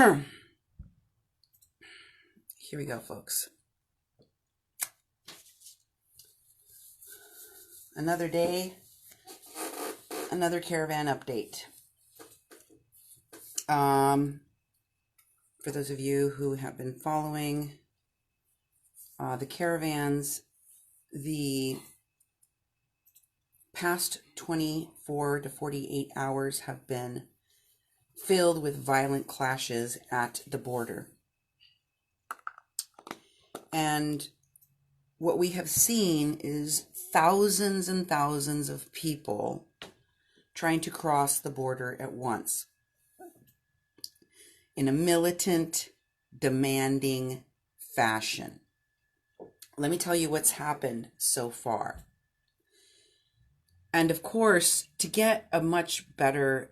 Here we go, folks. Another day, another caravan update. For those of you who have been following the caravans, the past 24 to 48 hours have been filled with violent clashes at the border. And what we have seen is thousands and thousands of people trying to cross the border at once in a militant, demanding fashion. Let me tell you what's happened so far. And of course, to get a much better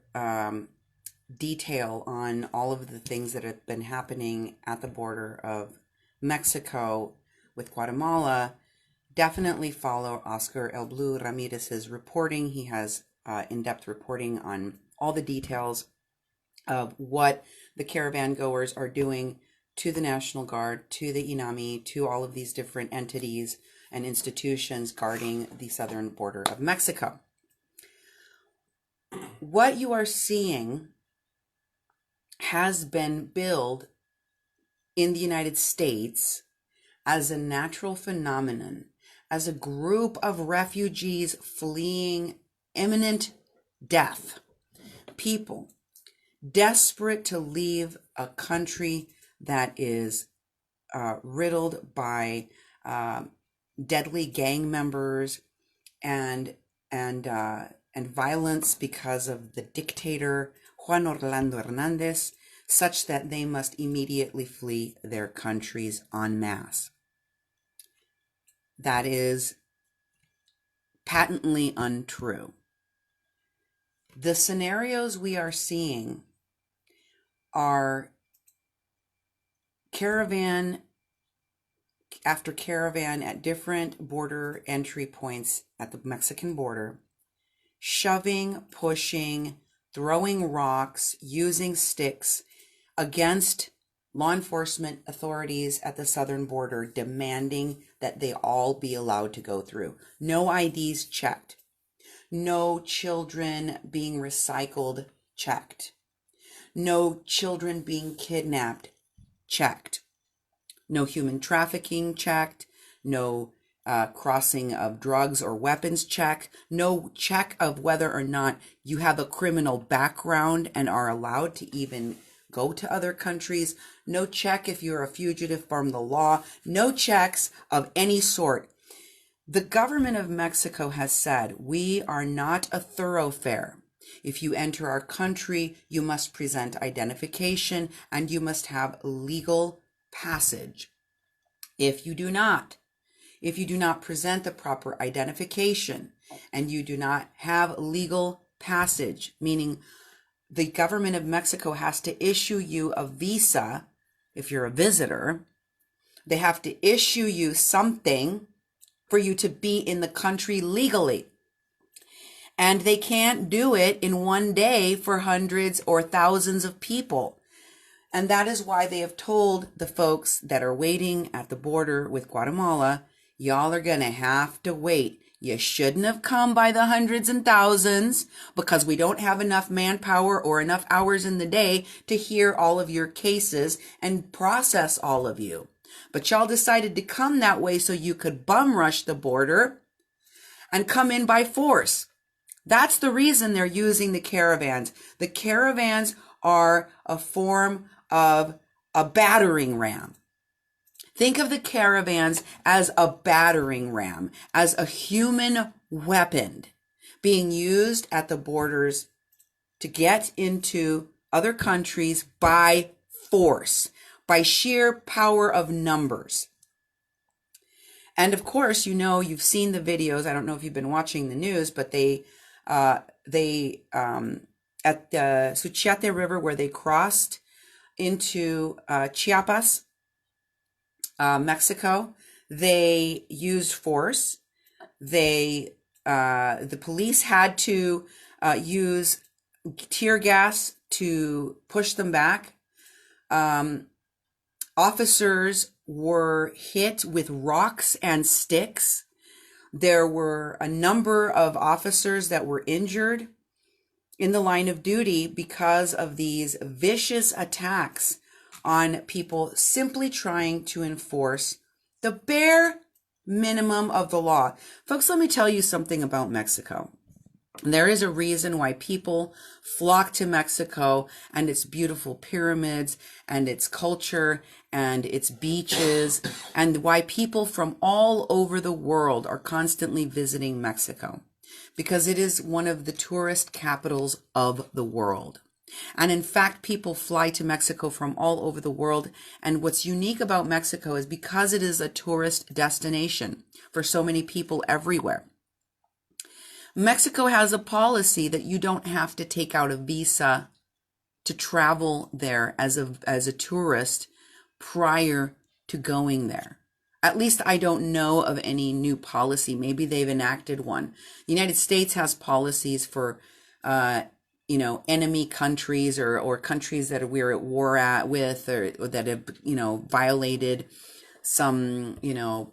detail on all of the things that have been happening at the border of Mexico with Guatemala, definitely follow Oscar El Blue Ramirez's reporting. He has in-depth reporting on all the details of what the caravan goers are doing to the National Guard, to the INAMI, to all of these different entities and institutions guarding the southern border of Mexico. What you are seeing has been billed in the United States as a natural phenomenon, as a group of refugees fleeing imminent death, people desperate to leave a country that is riddled by deadly gang members and violence because of the dictator Juan Orlando Hernandez, such that they must immediately flee their countries en masse. That is patently untrue. The scenarios we are seeing are caravan after caravan at different border entry points at the Mexican border, shoving, pushing, throwing rocks, using sticks against law enforcement authorities at the southern border, demanding that they all be allowed to go through. No IDs checked. No children being recycled checked. No children being kidnapped checked. No human trafficking checked. No crossing of drugs or weapons check. No check of whether or not you have a criminal background and are allowed to even go to other countries. No check if you're a fugitive from the law. No checks of any sort. The government of Mexico has said, we are not a thoroughfare. If you enter our country, you must present identification and you must have legal passage. If you do not present the proper identification and you do not have legal passage, meaning the government of Mexico has to issue you a visa. If you're a visitor, they have to issue you something for you to be in the country legally. And they can't do it in one day for hundreds or thousands of people. And that is why they have told the folks that are waiting at the border with Guatemala, y'all are going to have to wait. You shouldn't have come by the hundreds and thousands because we don't have enough manpower or enough hours in the day to hear all of your cases and process all of you. But y'all decided to come that way so you could bum rush the border and come in by force. That's the reason they're using the caravans. The caravans are a form of a battering ram. Think of the caravans as a battering ram, as a human weapon being used at the borders to get into other countries by force, by sheer power of numbers. And of course, you know, you've seen the videos. I don't know if you've been watching the news, but they at the Suchiate River, where they crossed into Chiapas, Mexico, they used force. The police had to use tear gas to push them back. Um, Officers were hit with rocks and sticks. There were a number of officers that were injured in the line of duty because of these vicious attacks on people simply trying to enforce the bare minimum of the law. Folks, let me tell you something about Mexico. There is a reason why people flock to Mexico and its beautiful pyramids and its culture and its beaches, and why people from all over the world are constantly visiting Mexico, because it is one of the tourist capitals of the world. And in fact, people fly to Mexico from all over the world. And what's unique about Mexico is because it is a tourist destination for so many people everywhere. Mexico has a policy that you don't have to take out a visa to travel there as a tourist prior to going there. At least I don't know of any new policy. Maybe they've enacted one. The United States has policies for, enemy countries or countries that we're at war with, or that have, violated some, human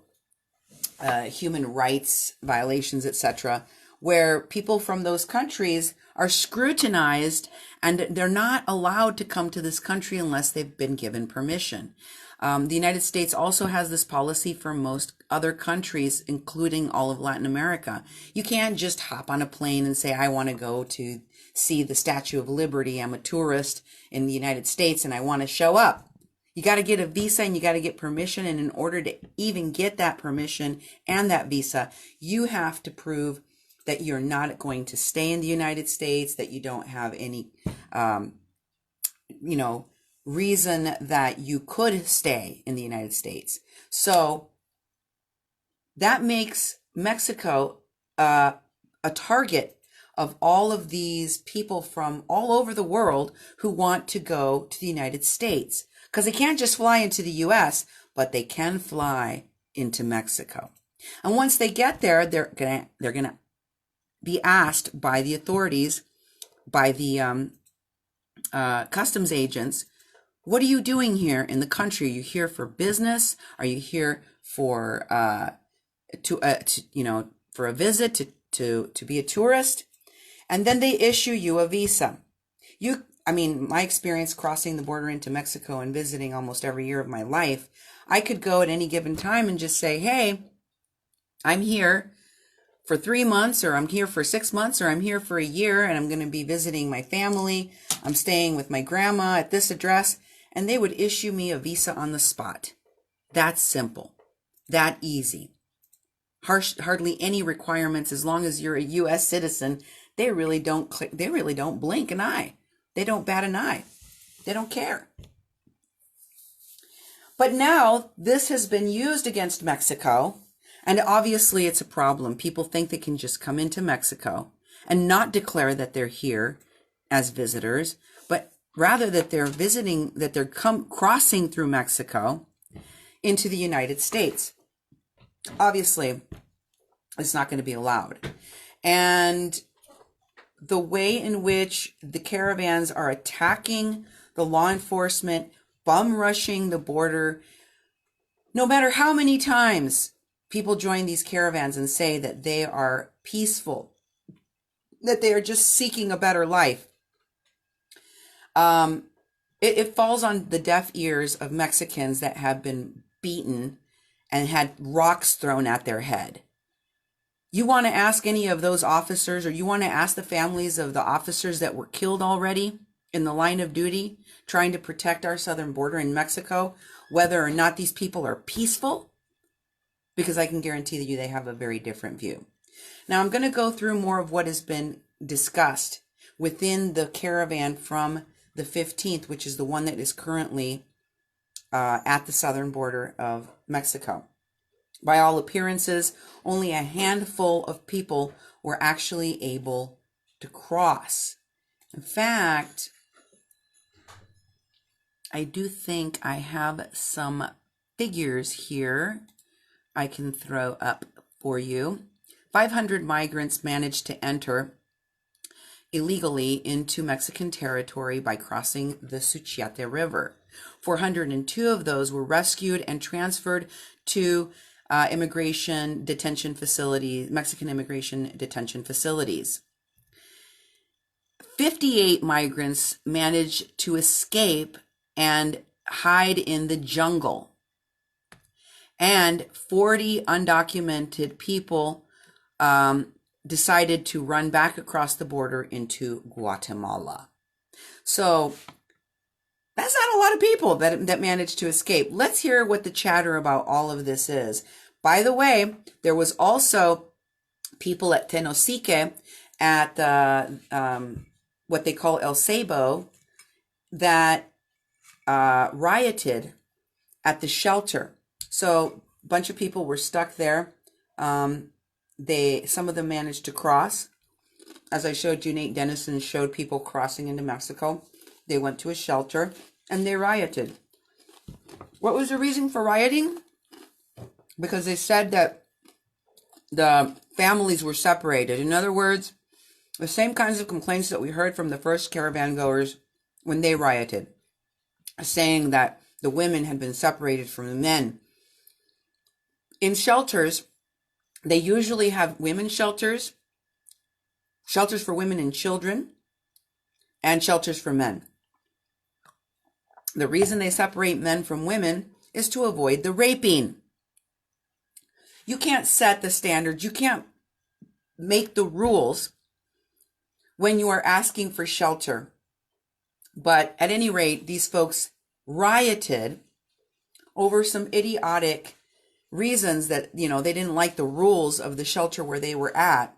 rights violations, etc., where people from those countries are scrutinized and they're not allowed to come to this country unless they've been given permission. The United States also has this policy for most other countries, including all of Latin America. You can't just hop on a plane and say, I want to go to see the Statue of Liberty. I'm a tourist in the United States and I want to show up. You got to get a visa and you got to get permission. And in order to even get that permission and that visa, you have to prove that you're not going to stay in the United States, that you don't have any, reason that you could stay in the United States. So that makes Mexico a target of all of these people from all over the world who want to go to the United States, because they can't just fly into the US, but they can fly into Mexico. And once they get there, they're gonna be asked by the authorities, by the customs agents, what are you doing here in the country? Are you here for business? Are you here for for a visit to be a tourist? And then they issue you a visa. My experience crossing the border into Mexico and visiting almost every year of my life, I could go at any given time and just say, hey, I'm here for 3 months, or I'm here for 6 months, or I'm here for a year, and I'm going to be visiting my family. I'm staying with my grandma at this address, and they would issue me a visa on the spot. That simple, that easy. Hardly any requirements. As long as you're a U.S. citizen, they really don't blink an eye. They don't bat an eye. They don't care. But now this has been used against Mexico. And obviously it's a problem. People think they can just come into Mexico and not declare that they're here as visitors, but rather that they're visiting, that they're crossing through Mexico into the United States. Obviously, it's not going to be allowed. And the way in which the caravans are attacking the law enforcement, bum rushing the border, no matter how many times people join these caravans and say that they are peaceful, that they are just seeking a better life, it falls on the deaf ears of Mexicans that have been beaten and had rocks thrown at their head. You want to ask any of those officers, or you want to ask the families of the officers that were killed already in the line of duty trying to protect our southern border in Mexico, whether or not these people are peaceful? Because I can guarantee you they have a very different view. Now I'm going to go through more of what has been discussed within the caravan from the 15th, which is the one that is currently at the southern border of Mexico. By all appearances, only a handful of people were actually able to cross. In fact, I do think I have some figures here I can throw up for you. 500 migrants managed to enter illegally into Mexican territory by crossing the Suchiate River. 402 of those were rescued and transferred to immigration detention facilities, Mexican immigration detention facilities. 58 migrants managed to escape and hide in the jungle. And 40 undocumented people decided to run back across the border into Guatemala. So that's not a lot of people that managed to escape. Let's hear what the chatter about all of this is. By the way, there was also people at Tenosique at what they call El Ceibo that rioted at the shelter. So a bunch of people were stuck there. Some of them managed to cross. As I showed you, Nate Dennison showed people crossing into Mexico. They went to a shelter and they rioted. What was the reason for rioting? Because they said that the families were separated. In other words, the same kinds of complaints that we heard from the first caravan goers when they rioted, saying that the women had been separated from the men. In shelters, they usually have women's shelters, shelters for women and children, and shelters for men. The reason they separate men from women is to avoid the raping. You can't set the standards. You can't make the rules when you are asking for shelter. But at any rate, these folks rioted over some idiotic reasons that, they didn't like the rules of the shelter where they were at.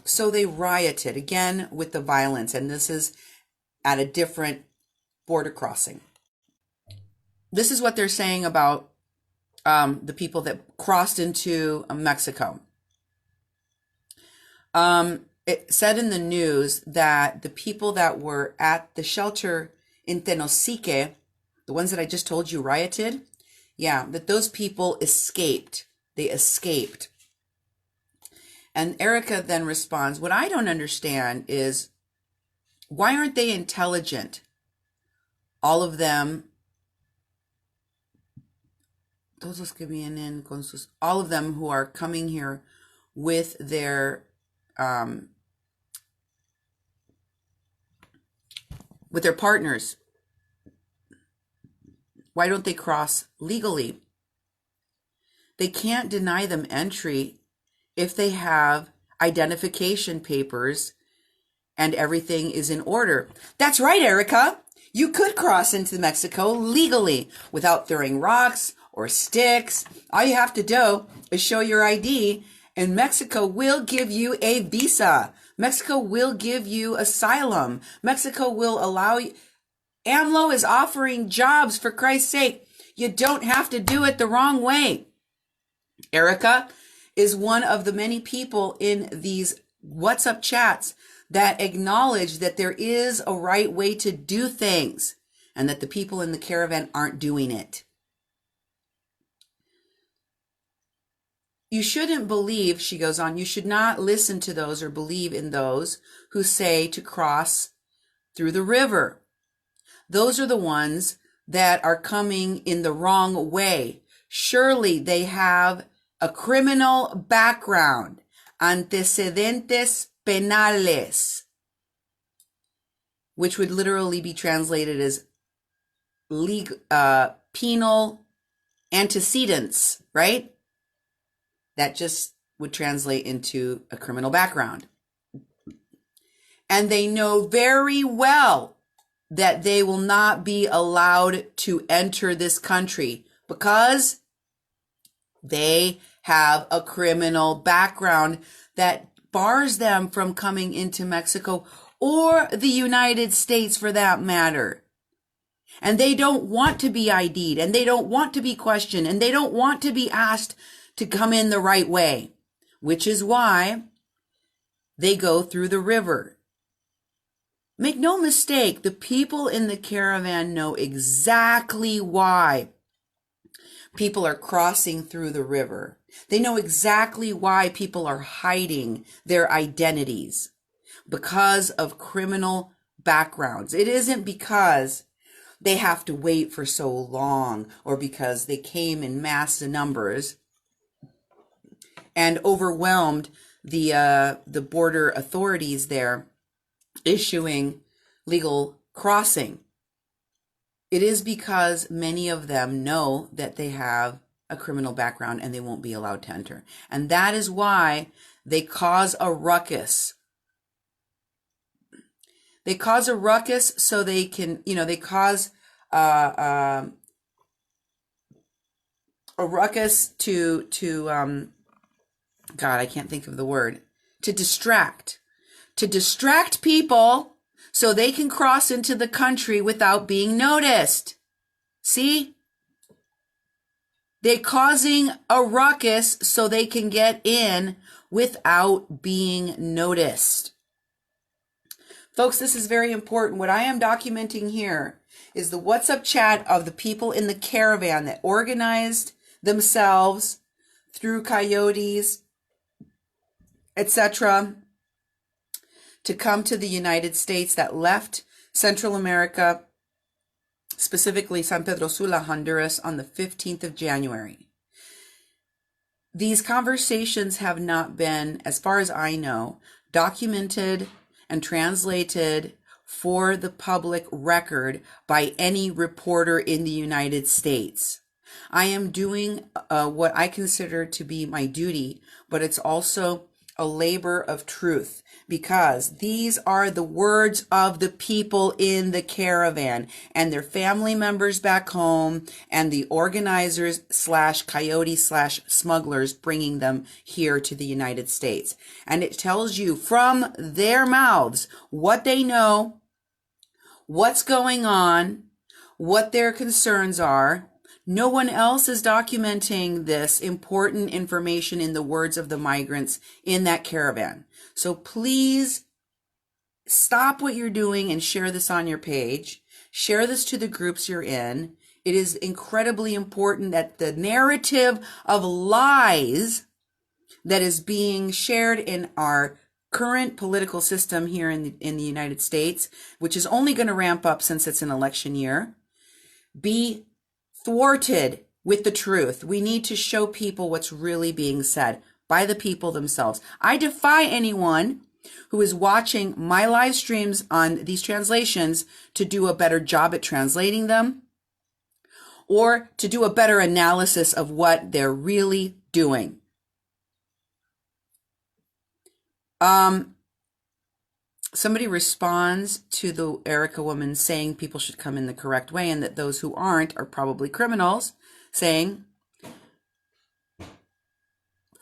So they rioted, again, with the violence. And this is at a different border crossing. This is what they're saying about the people that crossed into Mexico. It said in the news that the people that were at the shelter in Tenosique, the ones that I just told you rioted, that those people escaped. They escaped. And Erica then responds, what I don't understand is, why aren't they intelligent? All of them, all of them who are coming here with their partners, why don't they cross legally? They can't deny them entry if they have identification papers and everything is in order. That's right, Erica. You could cross into Mexico legally without throwing rocks or sticks. All you have to do is show your ID, and Mexico will give you a visa. Mexico will give you asylum. Mexico will allow you. AMLO is offering jobs, for Christ's sake. You don't have to do it the wrong way. Erica is one of the many people in these WhatsApp chats that acknowledge that there is a right way to do things and that the people in the caravan aren't doing it. You shouldn't believe, she goes on, you should not listen to those or believe in those who say to cross through the river. Those are the ones that are coming in the wrong way. Surely they have a criminal background, antecedentes penales, which would literally be translated as penal antecedents, right? That just would translate into a criminal background. And they know very well that they will not be allowed to enter this country because they have a criminal background that bars them from coming into Mexico or the United States for that matter. And they don't want to be ID'd, and they don't want to be questioned, and they don't want to be asked to come in the right way, which is why they go through the river. Make no mistake, the people in the caravan know exactly why people are crossing through the river. They know exactly why people are hiding their identities. because of criminal backgrounds. It isn't because they have to wait for so long or because they came in mass numbers and overwhelmed the border authorities there issuing legal crossing. It is because many of them know that they have a criminal background and they won't be allowed to enter. And that is why they cause a ruckus. They cause a ruckus so they can, they cause a ruckus to God, I can't think of the word, to distract people so they can cross into the country without being noticed. See? They're causing a ruckus so they can get in without being noticed. Folks, this is very important. What I am documenting here is the WhatsApp chat of the people in the caravan that organized themselves through coyotes, etc., to come to the United States, that left Central America, specifically San Pedro Sula, Honduras, on the 15th of January. These conversations have not been, as far as I know, documented and translated for the public record by any reporter in the United States. I am doing what I consider to be my duty, but it's also a labor of truth, because these are the words of the people in the caravan and their family members back home and the organizers / coyote / smugglers bringing them here to the United States. And it tells you from their mouths what they know, what's going on, what their concerns are. No one else is documenting this important information in the words of the migrants in that caravan. So please stop what you're doing and share this on your page. Share this to the groups you're in. It is incredibly important that the narrative of lies that is being shared in our current political system here in the United States, which is only going to ramp up since it's an election year, be thwarted with the truth. We need to show people what's really being said by the people themselves. I defy anyone who is watching my live streams on these translations to do a better job at translating them or to do a better analysis of what they're really doing. Somebody responds to the Erica woman saying people should come in the correct way and that those who aren't are probably criminals, saying,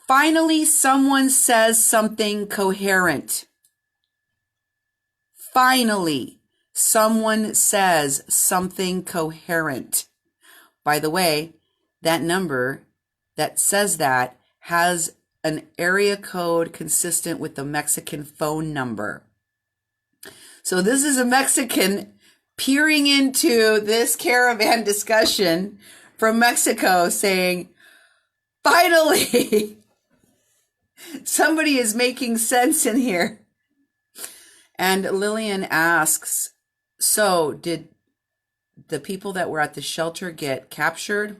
finally, someone says something coherent. Finally, someone says something coherent. By the way, that number that says that has an area code consistent with the Mexican phone number. So this is a Mexican peering into this caravan discussion from Mexico saying, finally, somebody is making sense in here. And Lillian asks, so did the people that were at the shelter get captured?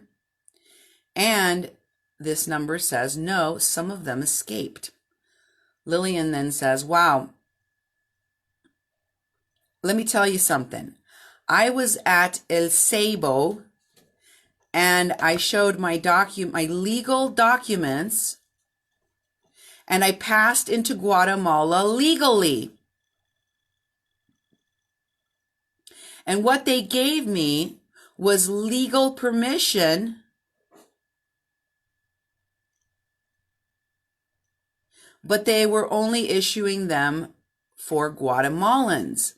And this number says, no, some of them escaped. Lillian then says, wow, let me tell you something. I was at El Ceibo and I showed my legal documents and I passed into Guatemala legally. And what they gave me was legal permission but they were only issuing them for Guatemalans.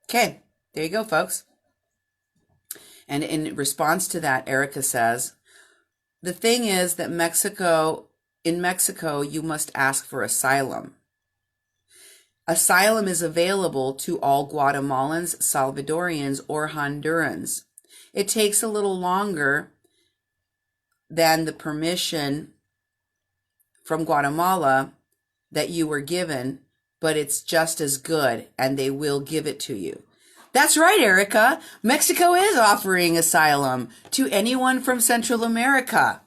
Okay, there you go, folks. And in response to that, Erica says, the thing is that in Mexico, you must ask for asylum. Asylum is available to all Guatemalans, Salvadorians, or Hondurans. It takes a little longer than the permission from Guatemala that you were given, but it's just as good and they will give it to you. That's right, Erica. Mexico is offering asylum to anyone from Central America.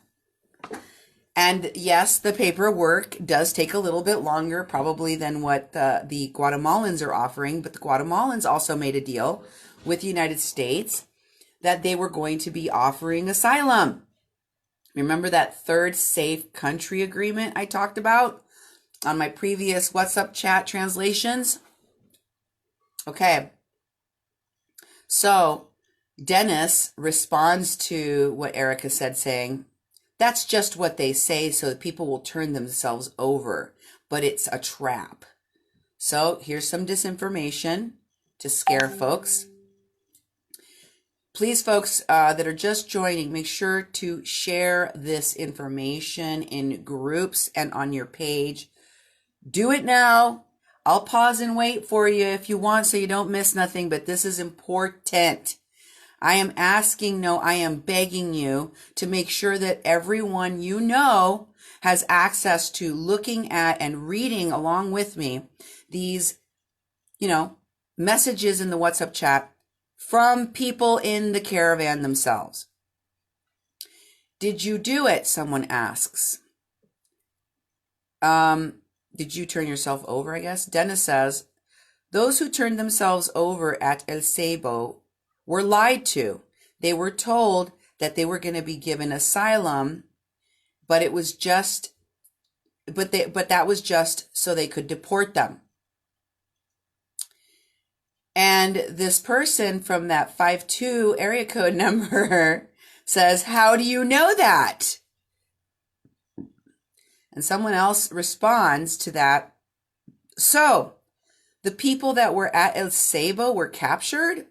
And yes, the paperwork does take a little bit longer probably than what the Guatemalans are offering, but the Guatemalans also made a deal with the United States that they were going to be offering asylum. Remember that third safe country agreement I talked about on my previous What's Up Chat translations? Okay. So Dennis responds to what Erica said, saying, that's just what they say so that people will turn themselves over, but it's a trap. So here's some disinformation to scare folks. Please, folks that are just joining, make sure to share this information in groups and on your page. Do it now. I'll pause and wait for you if you want so you don't miss nothing, but this is important. I am begging you to make sure that everyone you know has access to looking at and reading along with me these, messages in the WhatsApp chat from people in the caravan themselves. Did you do it? Someone asks. Did you turn yourself over, I guess? Dennis says, those who turned themselves over at El Ceibo were lied to. They were told that they were going to be given asylum, but that was just so they could deport them. And this person from that 52 area code number says, how do you know that? And someone else responds to that. So the people that were at El Ceibo were captured?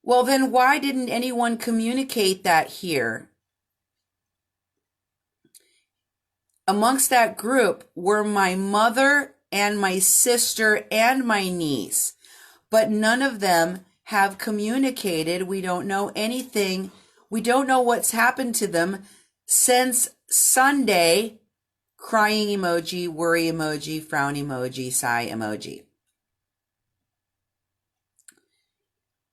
Well, then why didn't anyone communicate that here? Amongst that group were my mother and my sister and my niece, but none of them have communicated. We don't know anything. We don't know what's happened to them since Sunday. Crying emoji, worry emoji, frown emoji, sigh emoji.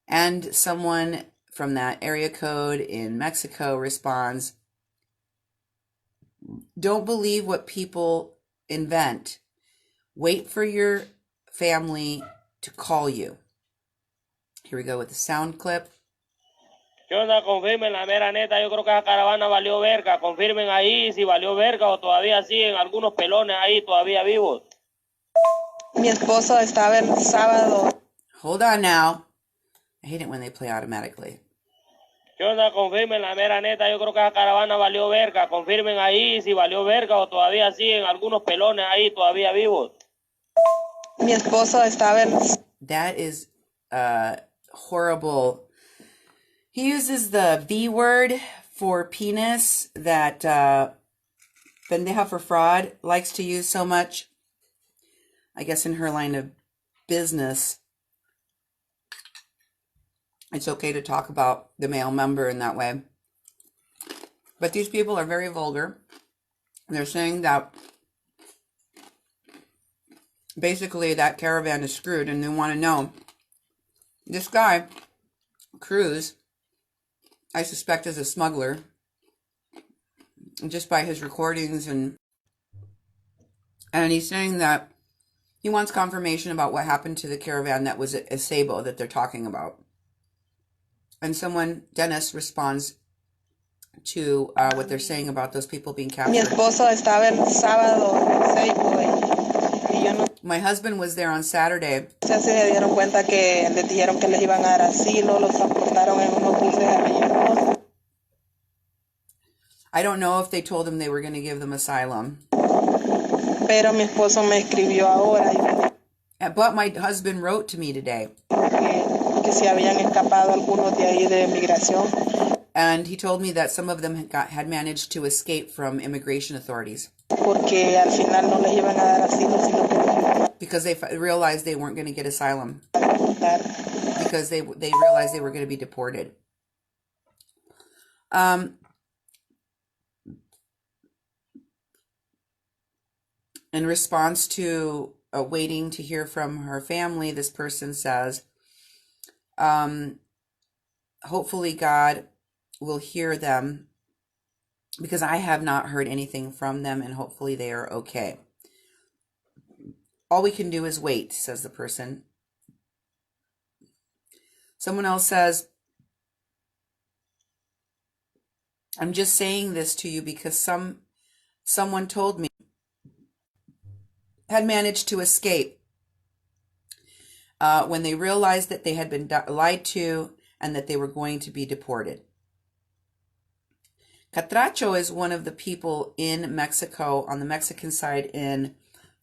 And someone from that area code in Mexico responds, don't believe what people invent. Wait for your family to call you. Here we go with the sound clip. ¿Qué onda? Confirmen la mera neta. Yo creo que esa caravana valió verga. Confirmen ahí si valió verga o todavía siguen algunos pelones ahí todavía vivos. Mi esposo estaba el sábado. Hold on now. I hate it when they play automatically. ¿Qué onda? Confirmen la mera neta. Yo creo que esa caravana valió verga. Confirmen ahí si valió verga o todavía siguen algunos pelones ahí todavía vivos. Mi esposo estaba el... That is horrible. He uses the V word for penis that Pendeja for Fraud likes to use so much. I guess in her line of business, it's okay to talk about the male member in that way. But these people are very vulgar. They're saying that basically that caravan is screwed, and they want to know. This guy, Cruz, I suspect is a smuggler, just by his recordings, and he's saying that he wants confirmation about what happened to the caravan that was at Ceibo that they're talking about. And someone, Dennis, responds to what they're saying about those people being captured. Mi esposo estaba el sábado en Ceibo y yo no... My husband was there on Saturday. Se dieron cuenta que les dijeron que les iban a dar asilo, los transportaron en unos buses rellenos. I don't know if they told him they were going to give them asylum. Pero mi esposo me escribió ahora y me dijo But my husband wrote to me today. que se habían escapado algunos de ahí de migración. And he told me that some of them had managed to escape from immigration authorities. Porque al final no les iban a dar asilo, sino que because they realized they weren't going to get asylum. deportar. Because they realized they were going to be deported. In response to waiting to hear from her family, this person says, hopefully God will hear them because I have not heard anything from them, and hopefully they are okay. All we can do is wait, says the person. Someone else says, I'm just saying this to you because someone told me had managed to escape when they realized that they had been lied to and that they were going to be deported. Catracho is one of the people in Mexico, on the Mexican side in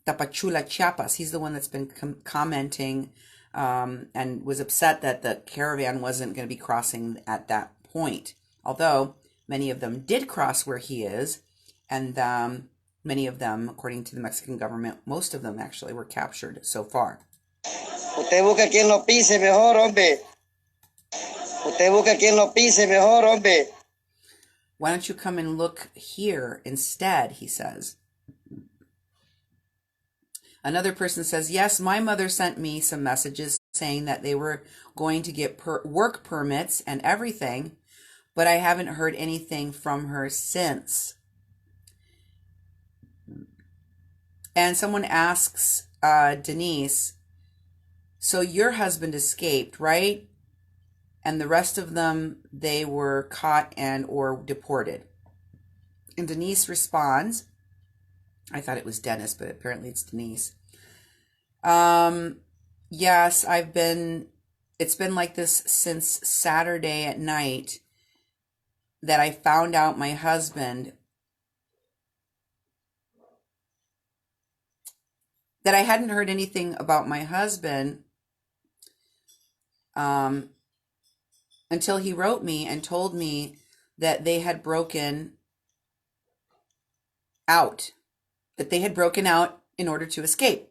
Tapachula, Chiapas. He's the one that's been commenting and was upset that the caravan wasn't going to be crossing at that point. Although many of them did cross where he is, and many of them, according to the Mexican government, most of them actually were captured so far. Usted busca quien lo pise mejor, hombre. Usted busca quien lo pise mejor, hombre. Why don't you come and look here instead, he says. Another person says, yes, my mother sent me some messages saying that they were going to get work permits and everything, but I haven't heard anything from her since. And someone asks Denise, so your husband escaped, right? And the rest of them, they were caught and or deported. And Denise responds, I thought it was Dennis, but apparently it's Denise. Yes, it's been like this since Saturday at night that I found out my husband, that I hadn't heard anything about my husband until he wrote me and told me that they had broken out, in order to escape.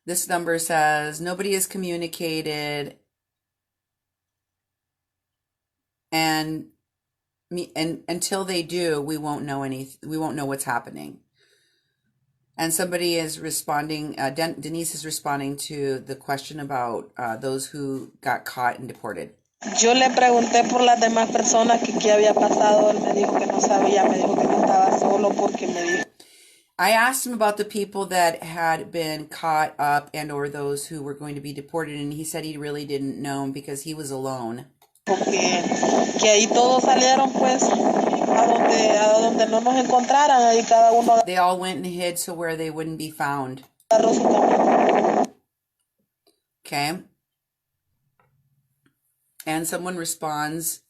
This number says nobody has communicated, and until they do, we won't know what's happening. And somebody is responding, Denise is responding to the question about those who got caught and deported. Yo le pregunté por las demás personas que qué había pasado. Él me dijo que no sabía, me dijo que no estaba solo porque me dijo. I asked him about the people that had been caught up and or those who were going to be deported, and he said he really didn't know because he was alone. Que ahí todos salieron pues a donde no nos encontraran, ahí cada uno. They all went and hid so where they wouldn't be found. Okay. And someone responds,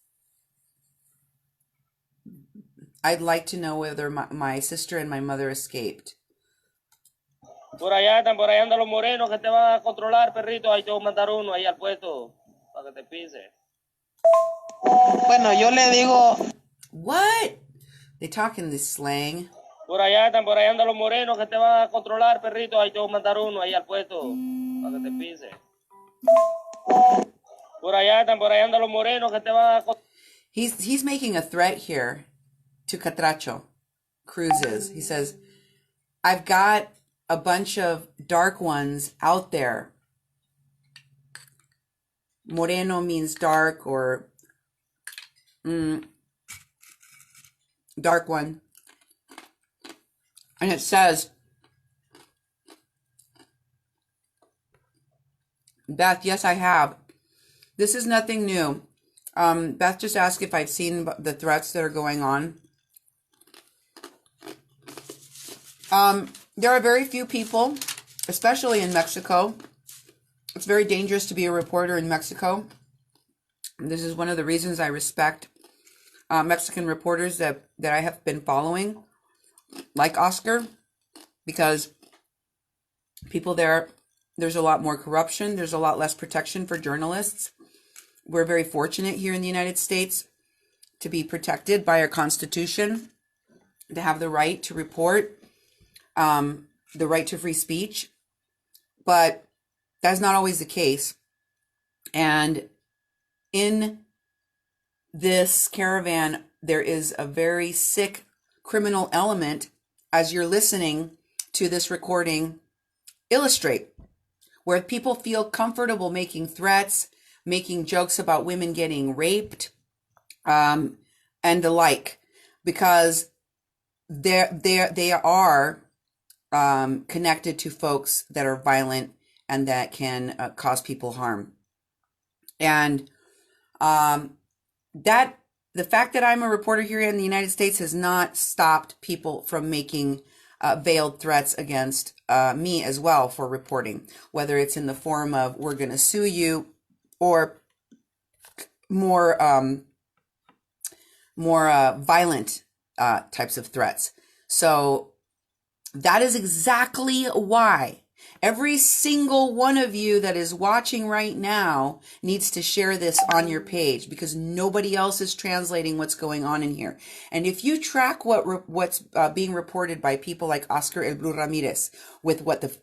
I'd like to know whether my sister and my mother escaped. Por allá andan los morenos que te van a controlar, perrito. Ahí te voy a mandar uno ahí al puesto para que te pise. Bueno, yo le digo. What? They talk in this slang. Por allá andan los morenos que te van a controlar, perrito. Ahí te voy a mandar uno ahí al puesto para que te pise. Por allá andan los morenos que te van a. He's making a threat here to Catracho Cruises. He says, I've got a bunch of dark ones out there. Moreno means dark or dark one. And it says, Beth, yes, I have. This is nothing new. Beth just asked if I've seen the threats that are going on. There are very few people, especially in Mexico. It's very dangerous to be a reporter in Mexico. This is one of the reasons I respect Mexican reporters that I have been following, like Oscar, because people there's a lot more corruption. There's a lot less protection for journalists. We're very fortunate here in the United States to be protected by our Constitution, to have the right to report, the right to free speech, but that's not always the case. And in this caravan, there is a very sick criminal element as you're listening to this recording illustrate, where people feel comfortable making threats, making jokes about women getting raped, and the like, because they are connected to folks that are violent and that can cause people harm. And that the fact that I'm a reporter here in the United States has not stopped people from making veiled threats against me as well for reporting, whether it's in the form of "we're going to sue you" or more violent types of threats. So that is exactly why every single one of you that is watching right now needs to share this on your page, because nobody else is translating what's going on in here. And if you track what's being reported by people like Oscar El Blue Ramirez with what the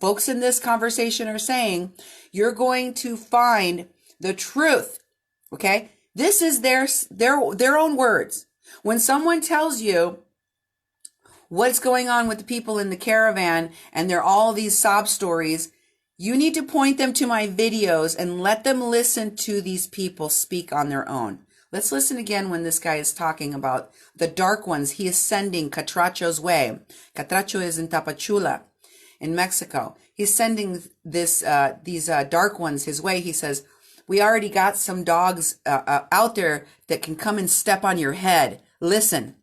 folks in this conversation are saying, you're going to find the truth. Okay? This is their own words. When someone tells you what's going on with the people in the caravan and they're all these sob stories, you need to point them to my videos and let them listen to these people speak on their own. Let's listen again when this guy is talking about the dark ones he is sending Catracho's way. Catracho is in Tapachula in Mexico. He's sending these dark ones his way. He says, "We already got some dogs out there that can come and step on your head. Listen."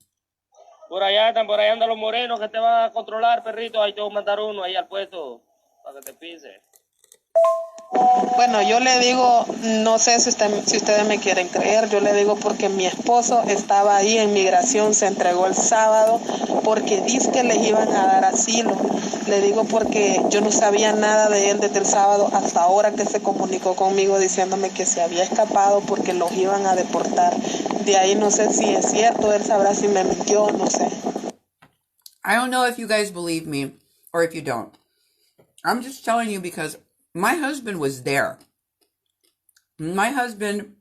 Por allá andan los morenos que te van a controlar, perrito. Ahí te voy a mandar uno ahí al puesto para que te pise. Bueno, yo le digo, no sé si ustedes me quieren creer, yo le digo porque mi esposo estaba ahí en migración, se entregó el sábado porque dice que les iban a dar asilo. Le digo porque yo no sabía nada de él desde el sábado hasta ahora que se comunicó conmigo diciéndome que se había escapado porque los iban a deportar. De ahí no sé si es cierto, él sabrá si me mintió, no sé. I don't know if you guys believe me or if you don't. I'm just telling you because my husband was there. My husband,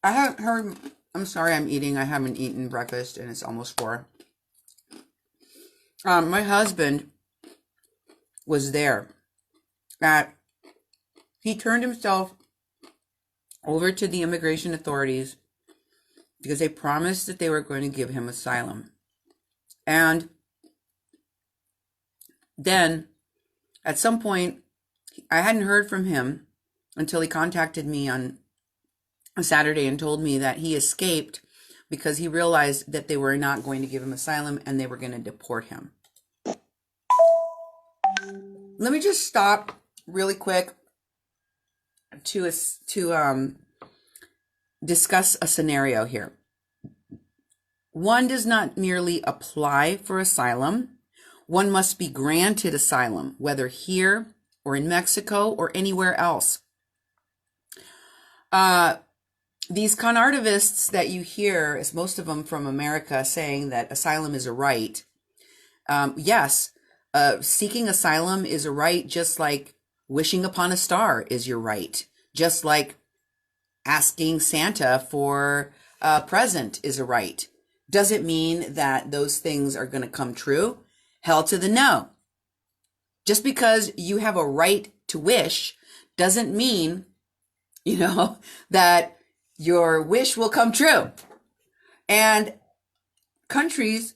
I haven't heard, I'm sorry I'm eating. I haven't eaten breakfast and it's almost 4. My husband was there. He turned himself over to the immigration authorities because they promised that they were going to give him asylum. And then at some point, I hadn't heard from him until he contacted me on a Saturday and told me that he escaped because he realized that they were not going to give him asylum and they were going to deport him. Let me just stop really quick to discuss a scenario here. One does not merely apply for asylum. One must be granted asylum, whether here or in Mexico or anywhere else. These con artivists that you hear, is most of them from America, saying that asylum is a right. Yes, seeking asylum is a right, just like wishing upon a star is your right. Just like asking Santa for a present is a right. Does it mean that those things are going to come true? Hell to the no. Just because you have a right to wish doesn't mean, that your wish will come true. And countries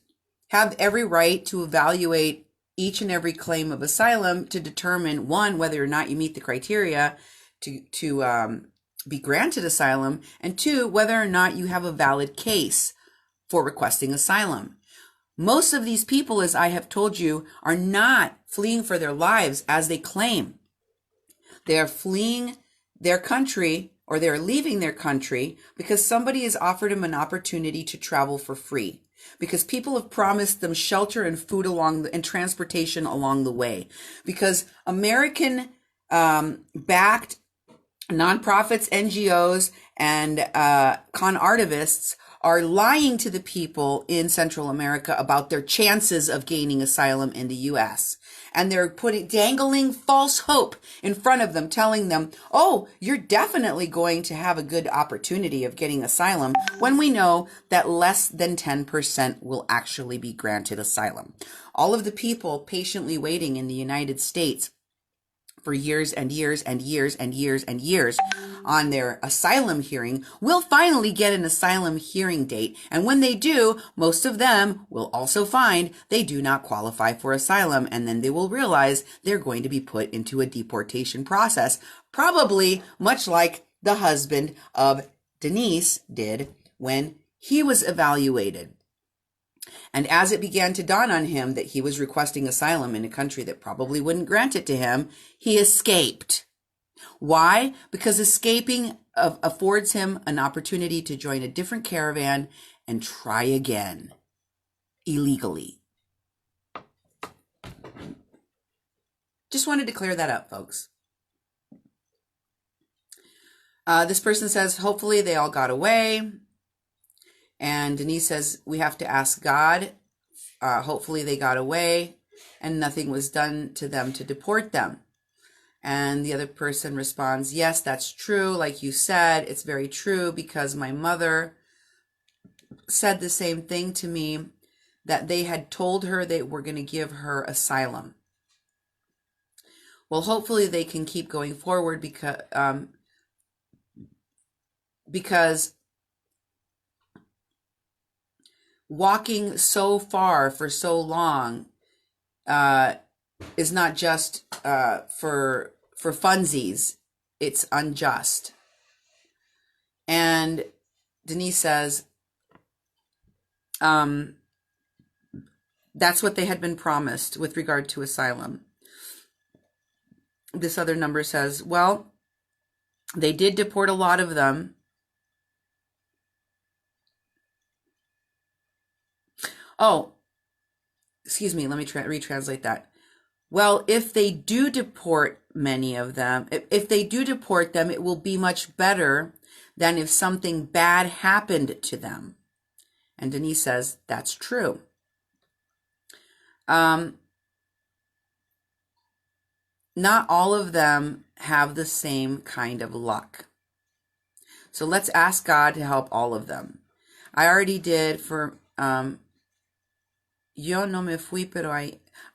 have every right to evaluate each and every claim of asylum to determine, one, whether or not you meet the criteria to be granted asylum, and two, whether or not you have a valid case for requesting asylum. Most of these people, as I have told you, are not fleeing for their lives as they claim. They are fleeing their country, or they're leaving their country because somebody has offered them an opportunity to travel for free, because people have promised them shelter and food and transportation along the way, because American backed nonprofits, NGOs, and con artivists are lying to the people in Central America about their chances of gaining asylum in the U.S. and they're dangling false hope in front of them, telling them, oh, you're definitely going to have a good opportunity of getting asylum, when we know that less than 10% will actually be granted asylum. All of the people patiently waiting in the United States for years and years and years and years and years on their asylum hearing will finally get an asylum hearing date. And when they do, most of them will also find they do not qualify for asylum. And then they will realize they're going to be put into a deportation process, probably much like the husband of Denise did when he was evaluated. And as it began to dawn on him that he was requesting asylum in a country that probably wouldn't grant it to him, he escaped. Why? Because escaping affords him an opportunity to join a different caravan and try again illegally. Just wanted to clear that up, folks. This person says, hopefully they all got away. And Denise says, we have to ask God. Hopefully they got away and nothing was done to them to deport them. And the other person responds, yes, that's true. Like you said, it's very true, because my mother said the same thing to me, that they had told her they were going to give her asylum. Well, hopefully they can keep going forward because walking so far for so long is not just for funsies. It's unjust. And Denise says that's what they had been promised with regard to asylum. This other number says, well, they did deport a lot of them. Oh, excuse me, let me retranslate that. Well, if they do deport many of them, if they do deport them, it will be much better than if something bad happened to them. And Denise says, that's true. Not all of them have the same kind of luck. So let's ask God to help all of them. I already did for... Yo no me fui, pero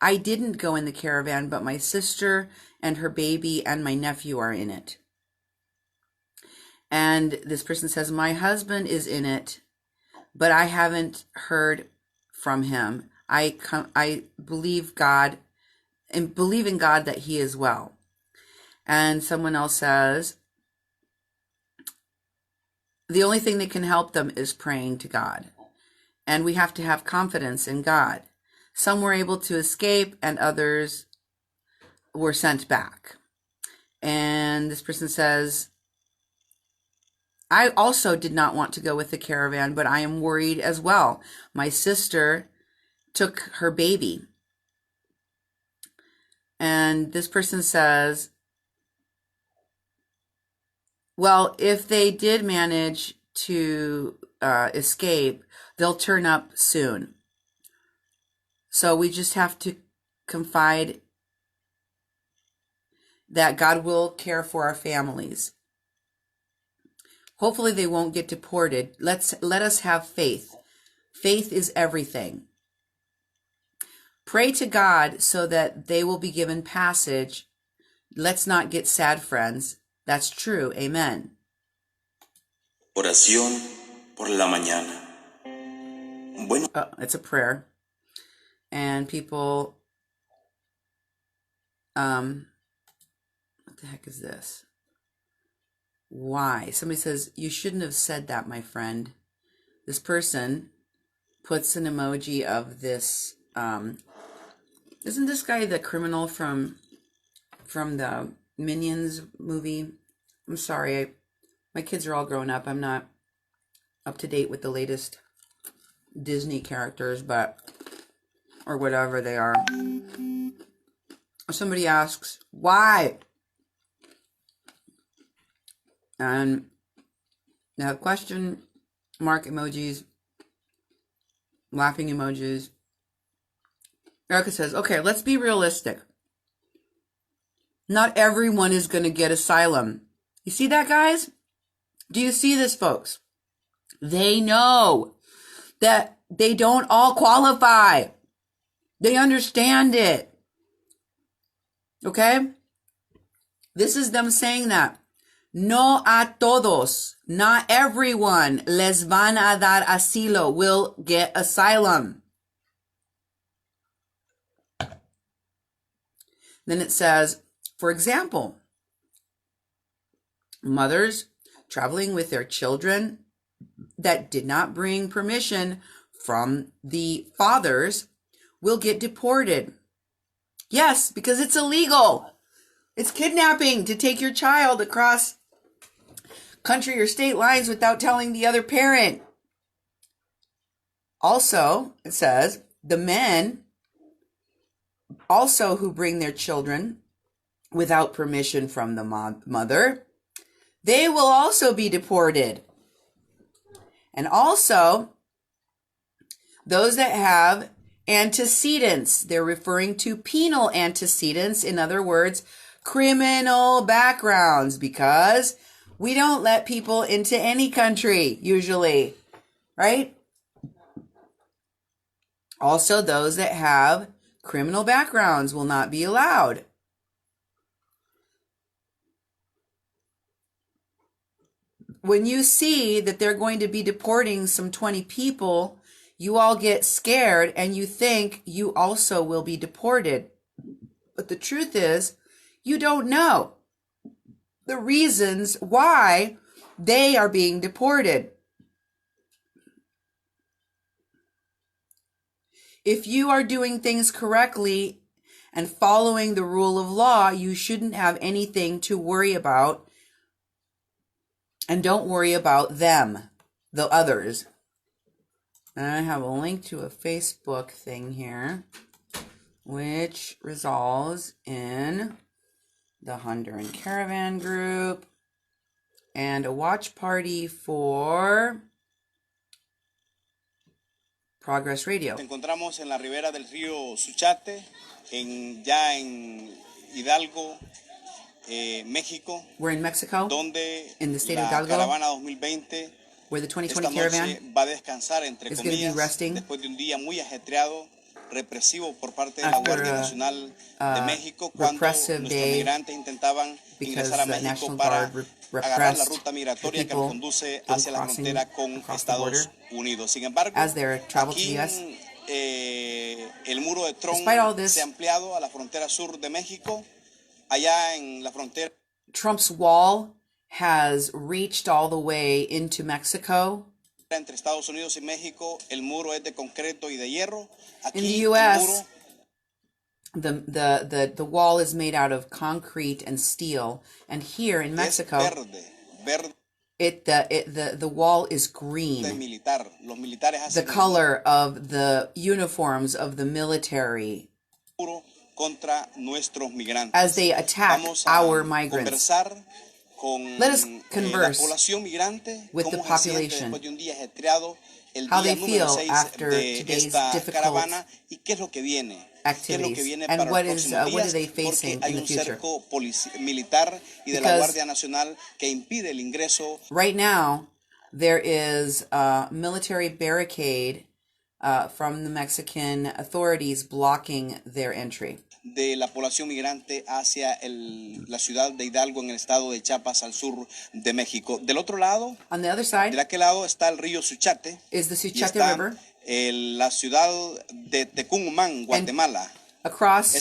I didn't go in the caravan, but my sister and her baby and my nephew are in it. And this person says, my husband is in it, but I haven't heard from him. I believe God and believe in God that he is well. And someone else says, the only thing that can help them is praying to God. And we have to have confidence in God. Some were able to escape and others were sent back. And this person says, I also did not want to go with the caravan, but I am worried as well. My sister took her baby. And this person says, well, if they did manage to escape, they'll turn up soon. So we just have to confide that God will care for our families. Hopefully they won't get deported. Let us have faith. Faith is everything. Pray to God so that they will be given passage. Let's not get sad, friends. That's true. Amen. Oración por la mañana. Bueno. It's a prayer. And people, what the heck is this? Why? Somebody says, you shouldn't have said that, my friend. This person puts an emoji of this, isn't this guy the criminal from the Minions movie? I'm sorry, my kids are all grown up. I'm not up to date with the latest Disney characters, or whatever they are. Somebody asks, why? And they have question mark emojis, laughing emojis. Erica says, okay, let's be realistic. Not everyone is going to get asylum. You see that, guys? Do you see this, folks? They know that they don't all qualify. They understand it. Okay? This is them saying that. No a todos, not everyone, les van a dar asilo, will get asylum. Then it says, for example, mothers traveling with their children that did not bring permission from the fathers will get deported. Yes, because it's illegal. It's kidnapping to take your child across country or state lines without telling the other parent. Also, it says, the men also who bring their children without permission from the mother, they will also be deported. And also, those that have antecedents, they're referring to penal antecedents, in other words, criminal backgrounds, because we don't let people into any country, usually, right? Also, those that have criminal backgrounds will not be allowed. When you see that they're going to be deporting some 20 people, you all get scared and you think you also will be deported. But the truth is, you don't know the reasons why they are being deported. If you are doing things correctly and following the rule of law, you shouldn't have anything to worry about. And don't worry about them, the others. And I have a link to a Facebook thing here, which resolves in the Honduran Caravan group and a watch party for Progress Radio. Nos encontramos en la ribera del río Suchate, ya en Hidalgo, México. We're in Mexico, donde in the state la of Hidalgo, caravana 2020 where the 2020 esta caravan noche va a descansar, entre is going to be comillas, resting después de un día muy ajetreado, represivo por parte de la after Guardia Nacional de México, cuando repressive nuestros day migrantes intentaban because ingresar a the México National para Guard agarrar la repressed ruta the migratoria que people nos conduce from hacia la crossing frontera con across the border Estados Unidos. Sin embargo, as they travel to aquí the US. El muro de Trump Despite all this, se ha ampliado a la frontera sur de México, allá en la frontera. Trump's wall has reached all the way into Mexico. Entre Estados Unidos y México, el muro es de concreto y de hierro. Aquí, in the US, the wall is made out of concrete and steel, and here in Mexico, verde. The wall is green. The color of the uniforms of the military as they attack our migrants. Let us converse with the population, how they feel after today's difficult activities, and what are they facing in the future. Because right now, there is a military barricade from the Mexican authorities blocking their entry. De la población migrante hacia la ciudad de Hidalgo en el estado de Chiapas al sur de México. Del otro lado, on the other side, de aquel lado está el río Suchate, is the Suchate River, la ciudad de Tecumumán, Guatemala. And across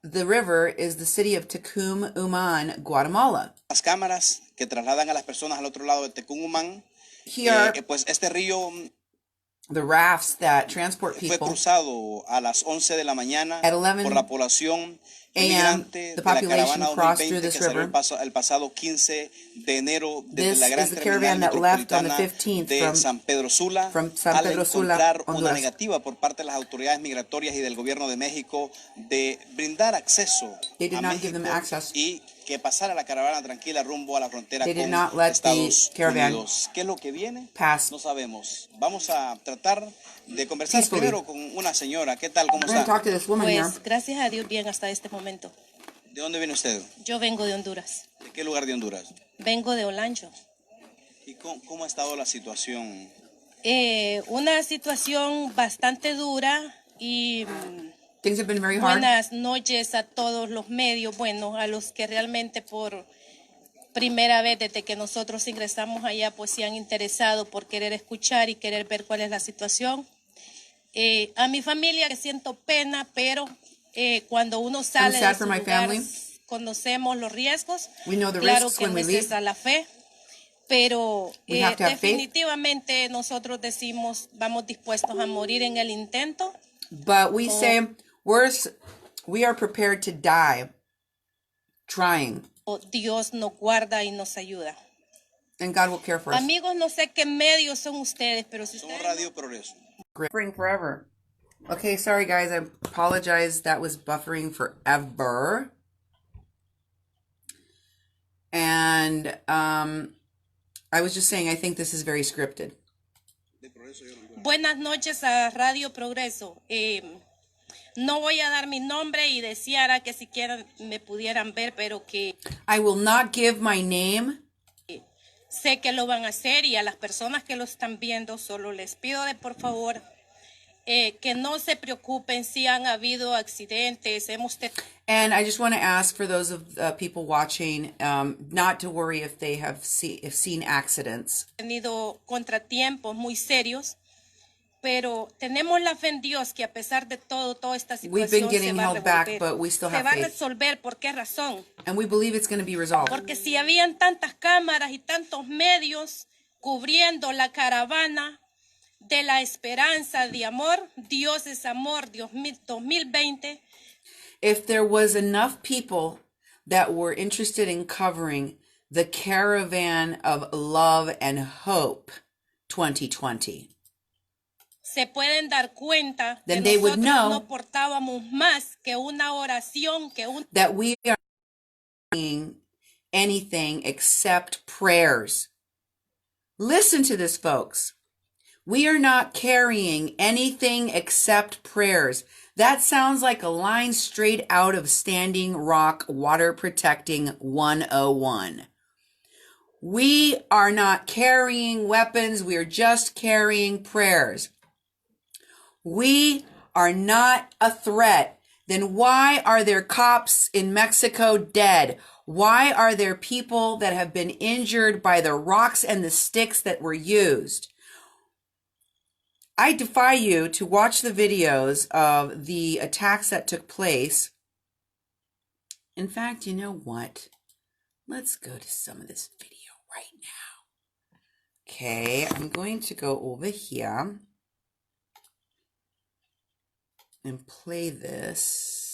the river is the city of Tecumumán, Guatemala. Las cámaras que trasladan a las personas al otro lado de Tecumumán. Here, pues este río the rafts that transport people fue cruzado a las 11 de la mañana at 11 por la población inmigrante de la caravana 2020 que salió el pasado 15 de enero desde la gran terminal metropolitana de San Pedro Sula, al encontrar una negativa por parte de las autoridades migratorias y del gobierno de México de brindar acceso a México y que pasara la caravana tranquila rumbo a la frontera con Estados Unidos. ¿Qué es lo que viene? No sabemos. Vamos a tratar de conversar primero con una señora. ¿Qué tal? ¿Cómo está? Pues gracias a Dios bien hasta este momento. ¿De dónde viene usted? Yo vengo de Honduras. ¿De qué lugar de Honduras? Vengo de Olancho. ¿Y cómo ha estado la situación? Una situación bastante dura y Things have been very hard. buenas noches a todos los medios, bueno, a los que realmente por primera vez desde que nosotros ingresamos allá pues se han interesado por querer escuchar y querer ver cuál es la situación. A mi familia siento pena, pero cuando uno sale de su lugar, conocemos los riesgos. Claro que no es esa la fe, pero definitivamente nosotros decimos vamos dispuestos a morir en el intento. But we say we are prepared to die trying. Dios nos guarda y nos ayuda. And God will care for us. Amigos, no sé qué medios son ustedes, pero si Somos Radio Progreso. Buffering forever. Okay, sorry guys, I apologize. That was buffering forever. And I was just saying, I think this is very scripted. Buenas noches a Radio Progreso. No voy a dar mi nombre y deseara que siquiera me pudieran ver, pero que I will not give my name. Sé que lo van a hacer y a las personas que lo están viendo solo les pido de por favor que no se preocupen si han habido accidentes. And I just want to ask for those of people watching not to worry if they have seen accidents. Tenido contratiempos muy serios, pero tenemos la fe en Dios que a pesar de toda esta situación se va a resolver. Se va a resolver. ¿Por qué razón? And we believe it's going to be resolved. Porque si habían tantas cámaras y tantos medios cubriendo la caravana de la esperanza de amor, Dios es amor, 2020. If there was enough people that were interested in covering the caravan of love and hope 2020, se pueden dar cuenta then que they would know no portábamos más que una oración, that we are not doing anything except prayers. Listen to this, folks. We are not carrying anything except prayers. That sounds like a line straight out of Standing Rock Water Protecting 101. We are not carrying weapons. We are just carrying prayers. We are not a threat. Then why are there cops in Mexico dead? Why are there people that have been injured by the rocks and the sticks that were used? I defy you to watch the videos of the attacks that took place. In fact, you know what? Let's go to some of this video right now. Okay, I'm going to go over here and play this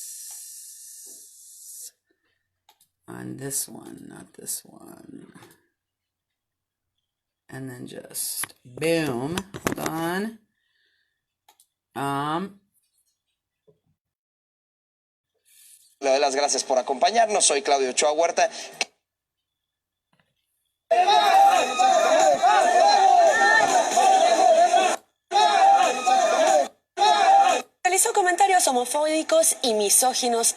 on this one, not this one. And then just boom, hold on. Le doy las gracias por acompañarnos. Soy Claudio Ochoa Huerta. Realizó comentarios homofóbicos y misóginos.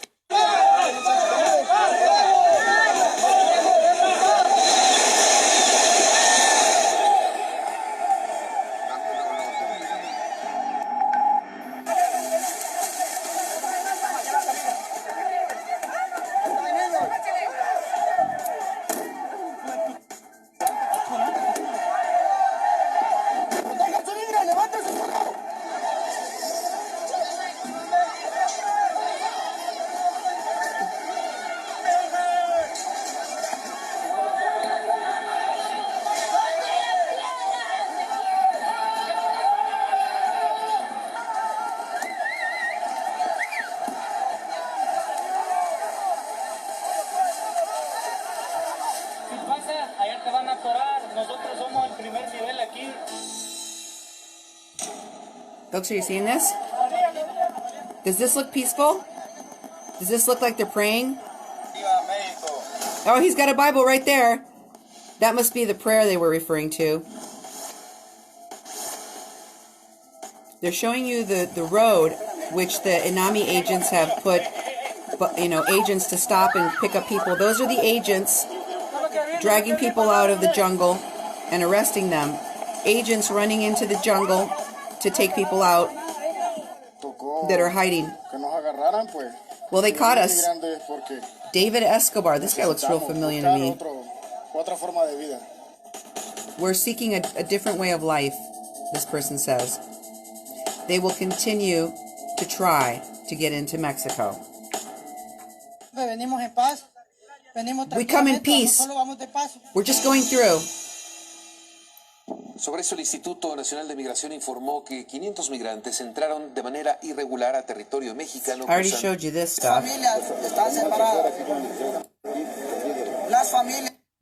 Folks, are you seeing this? Does this look peaceful? Does this look like they're praying? Oh, he's got a Bible right there. That must be the prayer they were referring to. They're showing you the road which the Inami agents have put agents to stop and pick up people. Those are the agents dragging people out of the jungle and arresting them. Agents running into the jungle to take people out that are hiding. Well, they caught us. David Escobar. This guy looks real familiar to me. We're seeking a different way of life, this person says. They will continue to try to get into Mexico. We come in peace. We're just going through. Sobre eso, el Instituto Nacional de Migración informó que 500 migrantes entraron de manera irregular a territorio mexicano. I already showed you this stuff.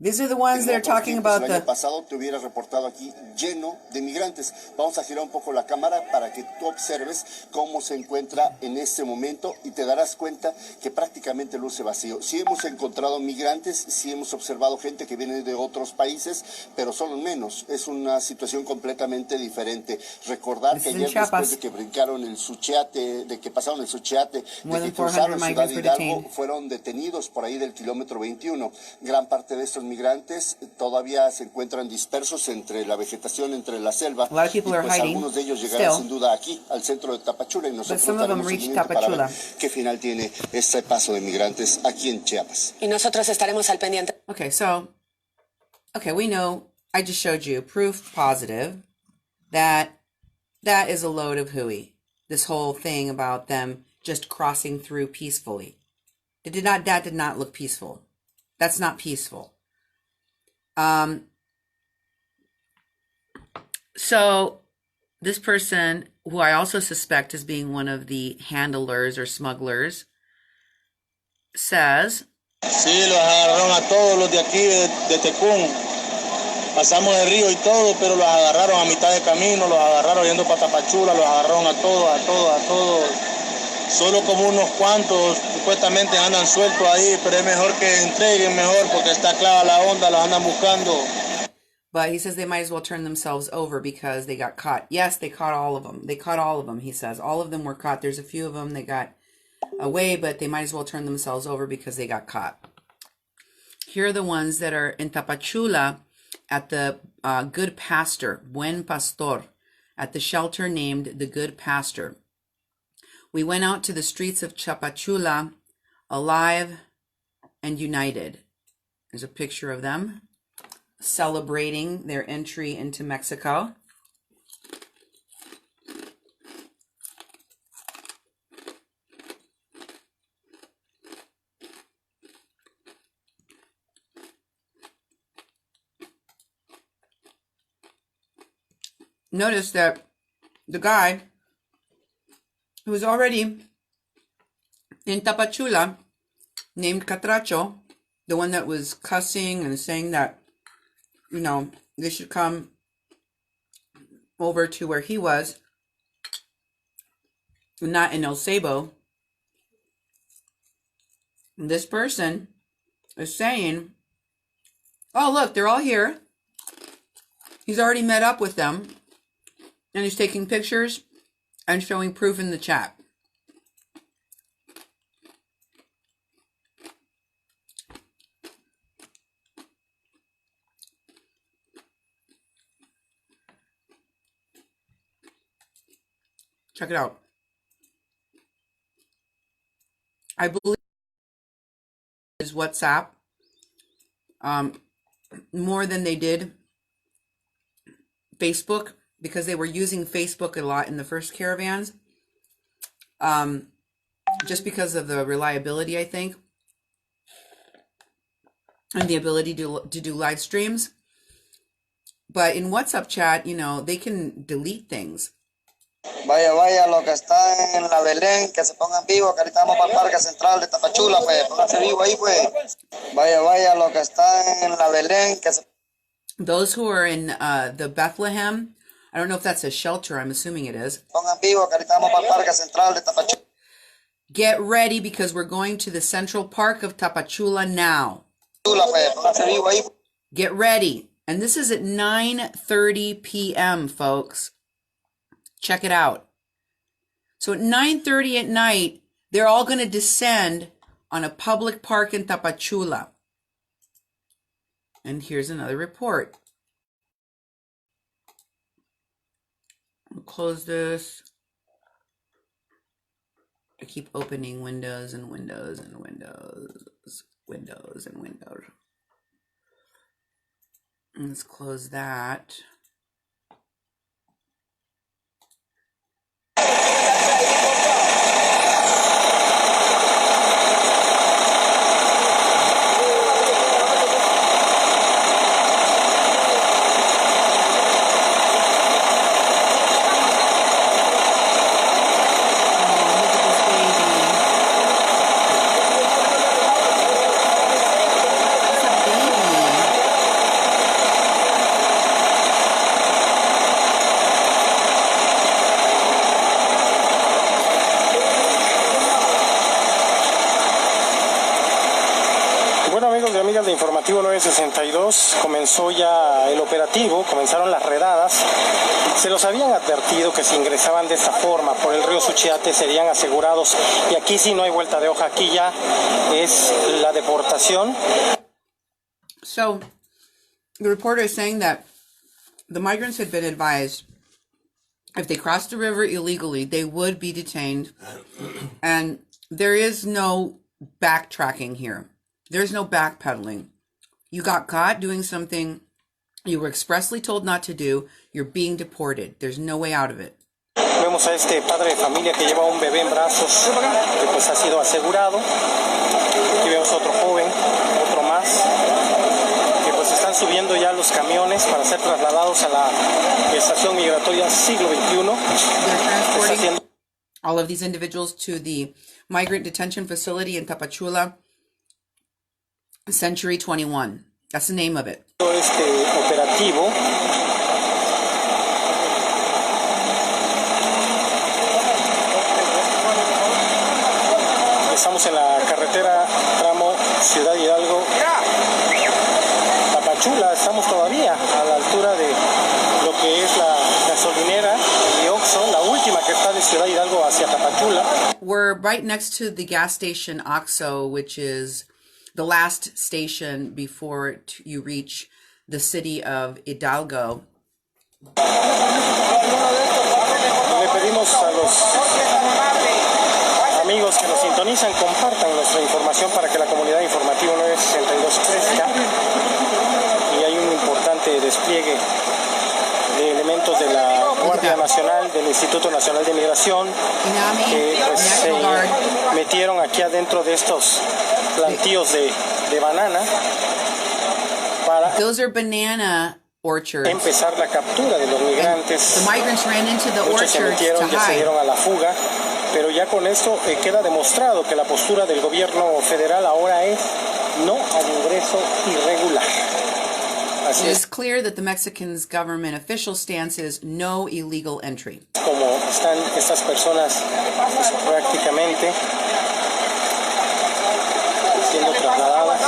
These are the ones that are talking about el año pasado te hubiera reportado aquí lleno de migrantes. Vamos a girar un poco la cámara para que tú observes cómo se encuentra en este momento y te darás cuenta que prácticamente luce vacío. Sí hemos encontrado migrantes, sí hemos observado gente que viene de otros países, pero son menos. Es una situación completamente diferente. Recordar que ayer después de que brincaron el Suchiate, de que pasaron el Suchiate, de que cruzaron Ciudad Hidalgo, fueron detenidos por ahí del kilómetro 21. Gran parte de estos migrantes todavía se encuentran dispersos entre la vegetación, entre la selva, y pues algunos de ellos llegarán sin duda aquí, al centro de Tapachula, y nosotros daremos seguimiento para ver qué final tiene este paso de migrantes aquí en Chiapas. Y nosotros estaremos al pendiente. Okay, we know, I just showed you proof positive that is a load of hooey. This whole thing about them just crossing through peacefully. That did not look peaceful. That's not peaceful. So this person, who I also suspect as being one of the handlers or smugglers, says, Sí, los agarraron a todos los de aquí de Tecún. Pasamos el río y todo, pero los agarraron a mitad de camino, los agarraron yendo para Tapachula, los agarraron a todos. Solo como unos cuantos supuestamente andan sueltos ahí, pero es mejor que entreguen mejor porque está clara la onda, los andan buscando. But he says they might as well turn themselves over because they got caught. Yes, they caught all of them. They caught all of them, he says. All of them were caught. There's a few of them that got away, but they might as well turn themselves over because they got caught. Here are the ones that are in Tapachula at the Good Pastor, Buen Pastor, at the shelter named the Good Pastor. We went out to the streets of Tapachula alive and united. There's a picture of them celebrating their entry into Mexico. Notice that the guy who was already in Tapachula, named Catracho, the one that was cussing and saying that, you know, they should come over to where he was, not in El Sabo. This person is saying, oh, look, they're all here. He's already met up with them, and he's taking pictures and showing proof in the chat. Check it out. I believe is WhatsApp more than they did Facebook, because they were using Facebook a lot in the first caravans, just because of the reliability, I think, and the ability to do live streams. But in WhatsApp chat, you know, they can delete things. Vaya, lo que está en la Belén, que se pongan vivos, que ahorita vamos para el Parque Central de Tapachula, pues, pónganse vivo ahí, pues. Vaya, lo que está en la Belén, que se... Those who are in the Bethlehem, I don't know if that's a shelter, I'm assuming it is. Pongan vivo, que ahorita vamos para el Parque Central de Tapachula. Get ready, because we're going to the Central Park of Tapachula now. Get ready. And this is at 9:30 p.m., folks. Check it out. So at 9:30 at night, they're all going to descend on a public park in Tapachula. And here's another report. I'll close this. I keep opening windows and windows and windows and windows. And let's close that. De Informativo 962 comenzó ya el operativo, comenzaron las redadas. Se los habían advertido que si ingresaban de esta forma por el río Suchiate serían asegurados, y aquí sí no hay vuelta de hoja, aquí ya es la deportación. So the reporter is saying that the migrants had been advised if they crossed the river illegally they would be detained, and there is no backtracking here. There's no backpedaling. You got caught doing something you were expressly told not to do. You're being deported. There's no way out of it. Vemos a este padre de familia que lleva un bebé en brazos, que pues ha sido asegurado. Aquí vemos otro joven, otro más, que pues están subiendo ya los camiones para ser trasladados a la estación migratoria siglo XXI. They're transporting all of these individuals to the migrant detention facility in Tapachula. Century 21. That's the name of it. Este operativo estamos en la carretera tramo Ciudad Hidalgo Tapachula. Estamos todavía a la altura de lo que es la gasolinera y Oxxo, la última que está de Ciudad Hidalgo hacia Tapachula. We're right next to the gas station Oxxo, which is the last station before you reach the city of Hidalgo. Le pedimos a los amigos que nos sintonizan, compartan nuestra información para que la comunidad informativa 962 crezca, y hay un importante despliegue de elementos de la Guardia Nacional, del Instituto Nacional de Migración, que pues, se metieron aquí adentro de estos plantíos de banana para Those are banana orchards. empezar la captura de los migrantes. The migrants ran into the Muchos se orchards metieron, to ya se hide. dieron a la fuga, pero ya con esto queda demostrado que la postura del gobierno federal ahora es no al ingreso irregular. It is clear that the Mexican government official stance is no illegal entry. Como están estas personas pues, prácticamente siendo trasladadas.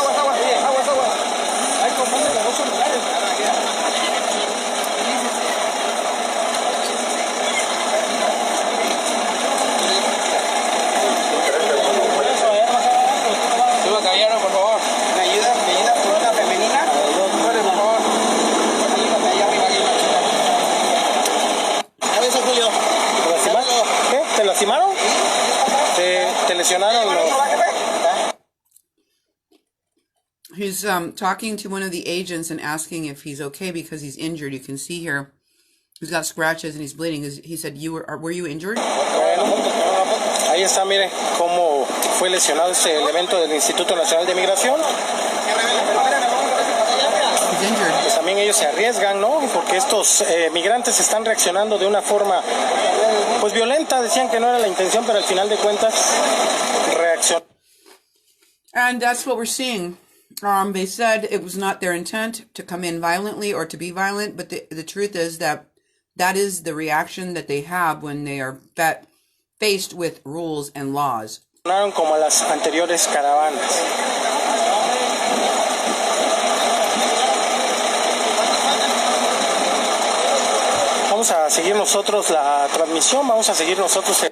Caballero, por favor, ¿me ayuda por una femenina? Por favor, ayúdame allá arriba. ¿Ya ves, Julio? ¿Qué? ¿Te lastimaron? ¿Te lesionaron? He's talking to one of the agents and asking if he's okay because he's injured. You can see here he's got scratches and he's bleeding. He said, were you injured? Bueno, ahí está, mire cómo fue lesionado este elemento del Instituto Nacional de Migración. Pues también ellos se arriesgan, ¿no? Porque estos migrantes están reaccionando de una forma pues violenta. Decían que no era la intención, pero al final de cuentas reaccionó. And that's what we're seeing. They said it was not their intent to come in violently or to be violent, but the truth is that is the reaction that they have when they are faced with rules and laws. Como las anteriores caravanas. Vamos a seguir nosotros la transmisión, vamos a seguir nosotros.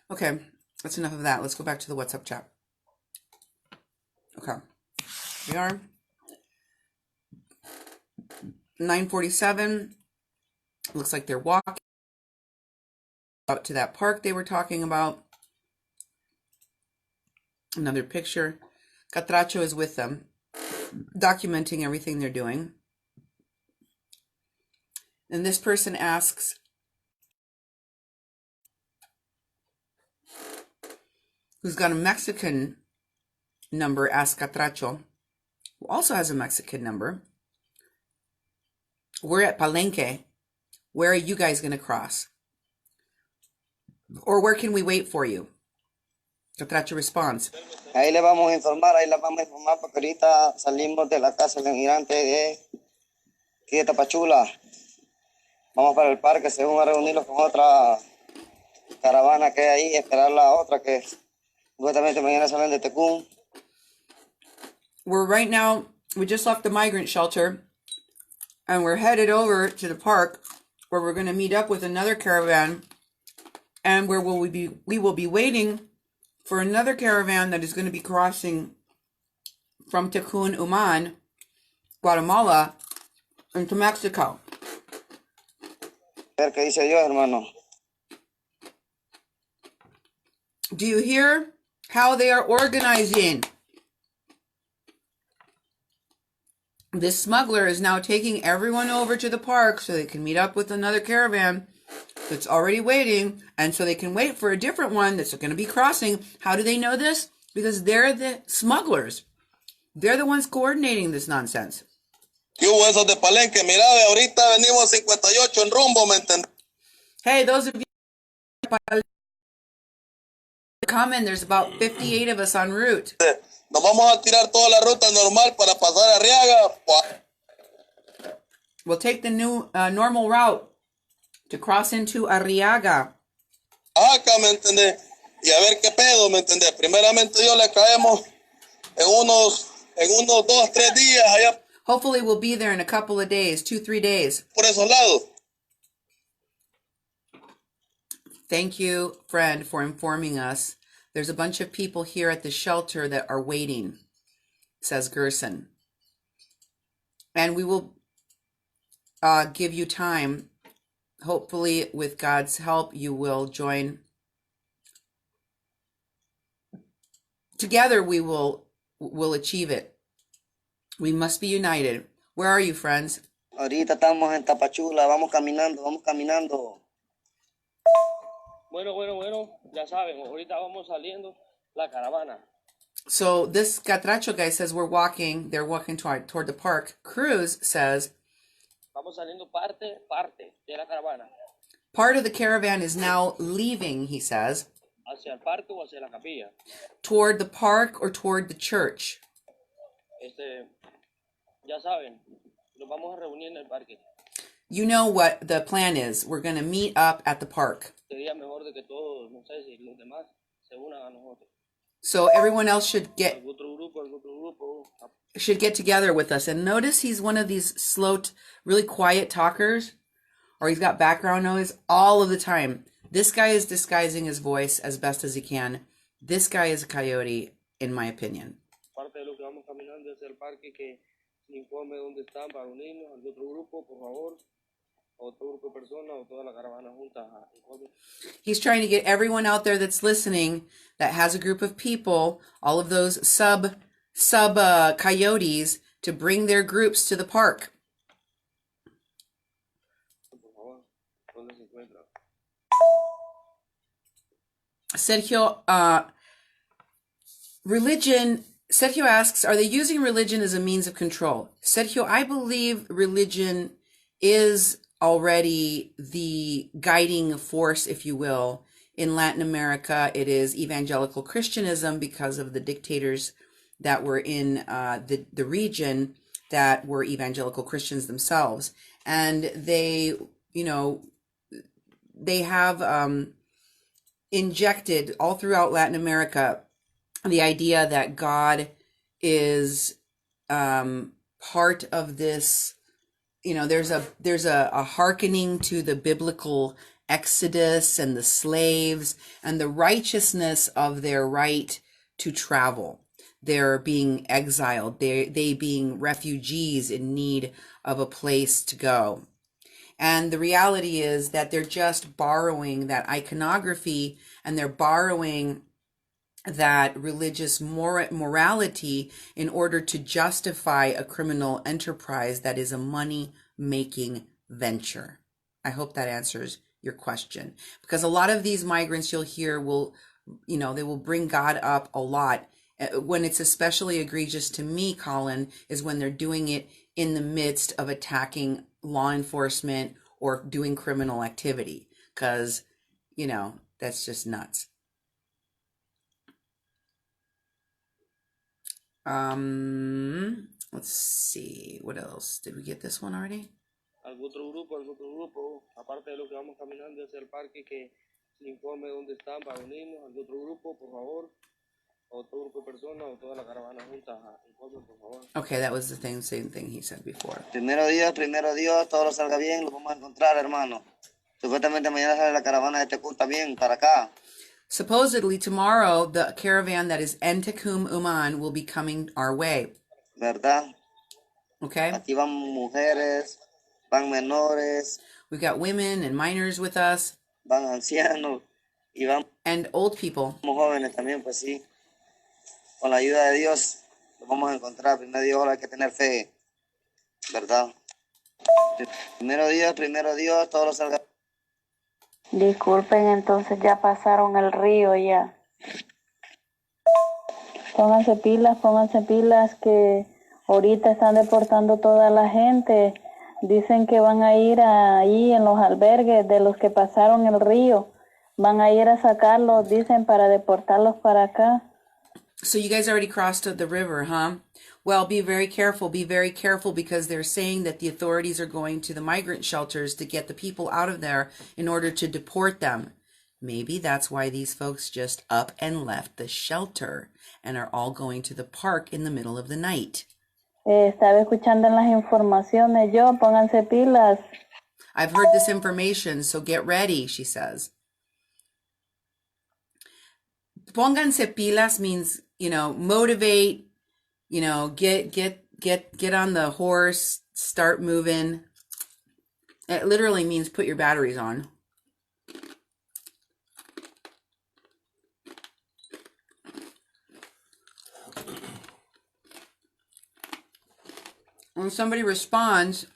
Okay, that's enough of that. Let's go back to the WhatsApp chat. Okay. We are 9:47. Looks like they're walking out to that park they were talking about. Another picture. Catracho is with them, documenting everything they're doing. And this person asks, who's got a Mexican number, asks Catracho, who also has a Mexican number, we're at Palenque. Where are you guys going to cross? Or where can we wait for you? Catracho responds, Ahí le vamos a informar, porque ahorita salimos de la casa del migrante de aquí de Tapachula. Vamos para el parque, según a reunirnos con otra caravana que hay ahí, esperar la otra que supuestamente mañana salen de Tecún. Right now, we just left the migrant shelter and we're headed over to the park where we're going to meet up with another caravan and where we will be waiting for another caravan that is going to be crossing from Tecún Uman, Guatemala, into Mexico. A ver qué dice Dios, hermano. Do you hear how they are organizing? This smuggler is now taking everyone over to the park so they can meet up with another caravan that's already waiting, and so they can wait for a different one that's going to be crossing. How do they know this? Because they're the smugglers. They're the ones coordinating this nonsense. ¿Qué hubo esos de Palenque? Mira, ahorita venimos 58 en rumbo, ¿me entendés? Hey, those of you coming, there's about 58 of us en route. Nos vamos a tirar toda la ruta normal para pasar a Arriaga. We'll take the new normal route to cross into Arriaga. Acá, ¿me entendés? Y a ver qué pedo, ¿me entendés? Primeramente Dios le caemos en unos 2, 3 días allá. Hopefully we'll be there in a couple of days, 2-3 days. Por esos lados. Thank you, friend, for informing us. There's a bunch of people here at the shelter that are waiting, says Gerson. And we will give you time. Hopefully, with God's help, you will join. Together, we will achieve it. We must be united. Where are you, friends? Ahorita estamos en Tapachula, vamos caminando. Bueno, ya saben, ahorita vamos saliendo la caravana. So this Catracho guy says they're walking toward the park. Cruz says, Vamos saliendo parte de la caravana. Part of the caravan is now leaving, he says. Hacia el parque o hacia la capilla. Toward the park or toward the church. Ya saben, nos vamos a reunir en el parque. You know what the plan is. We're going to meet up at the park. Sería mejor de que todos, no sé si los demás se unan a nosotros. So everyone else should get together with us. And notice he's one of these slow, really quiet talkers, or he's got background noise all of the time. This guy is disguising his voice as best as he can. This guy is a coyote, in my opinion. Parte de lo que vamos caminando es el parque, que se informe dónde están para unirnos al otro grupo, por favor. He's trying to get everyone out there that's listening that has a group of people, all of those sub coyotes, to bring their groups to the park. Sergio asks, are they using religion as a means of control? Sergio, I believe religion is already the guiding force, if you will. In Latin America, it is evangelical Christianism because of the dictators that were in the region that were evangelical Christians themselves. And they have injected all throughout Latin America the idea that God is part of this. There's a hearkening to the biblical Exodus and the slaves and the righteousness of their right to travel. they're being exiled, they being refugees in need of a place to go. And the reality is that they're just borrowing that iconography, and they're borrowing that religious morality in order to justify a criminal enterprise that is a money-making venture. I hope that answers your question. Because a lot of these migrants you'll hear will, they will bring God up a lot. When it's especially egregious to me, Colin, is when they're doing it in the midst of attacking law enforcement or doing criminal activity. Because, that's just nuts. Let's see, what else? Did we get this one already? Algún otro grupo, aparte de lo que vamos caminando hacia el parque, que se informe dónde están para unirnos. Algún otro grupo, por favor, otro grupo de personas o toda la caravana juntas, informen, por favor. Okay, that was the same thing he said before. Primero Dios, todo lo salga bien, lo vamos a encontrar, hermano. Supuestamente mañana sale la caravana de Tecún también para acá. Supposedly tomorrow, the caravan that is en Tecún, Oman, will be coming our way. ¿Verdad? Okay. Aquí van mujeres, van menores. We've got women and minors with us. Van ancianos y van. And old people. Como jóvenes también, pues sí. Con la ayuda de Dios, lo vamos a encontrar. Primero Dios, hay que tener fe. ¿Verdad? Primero Dios, todo lo salga. Disculpen, entonces ya pasaron el río ya. Pónganse pilas que ahorita están deportando toda la gente. Dicen que van a ir ahí en los albergues de los que pasaron el río. Van a ir a sacarlos, dicen, para deportarlos para acá. So you guys already crossed the river, huh? Well, be very careful because they're saying that the authorities are going to the migrant shelters to get the people out of there in order to deport them. Maybe that's why these folks just up and left the shelter and are all going to the park in the middle of the night. Estaba escuchando en las informaciones pónganse pilas. I've heard this information, so get ready, she says. Pónganse pilas means, motivate, get on the horse, start moving. It literally means put your batteries on. When somebody responds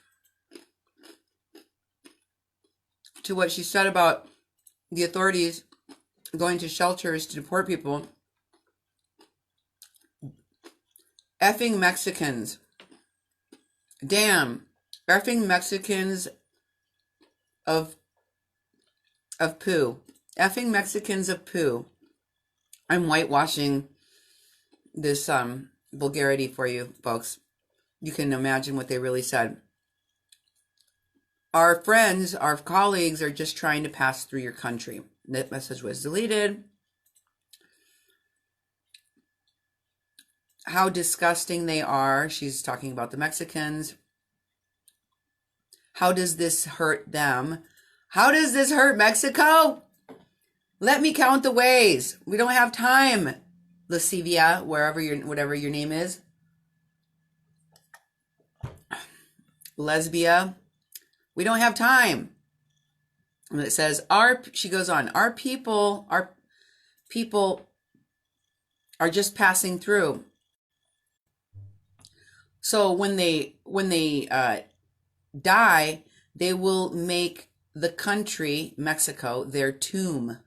to what she said about the authorities going to shelters to deport people, effing Mexicans. Damn. Effing Mexicans of poo. Effing Mexicans of poo. I'm whitewashing this vulgarity for you folks. You can imagine what they really said. Our friends, our colleagues are just trying to pass through your country. That message was deleted. How disgusting they are. She's talking about the Mexicans. How does this hurt them? How does this hurt Mexico? Let me count the ways. We don't have time. Lascivia, whatever your name is. Lesbia. We don't have time. And it says, she goes on, our people are just passing through. So when they die, they will make the country, Mexico, their tomb.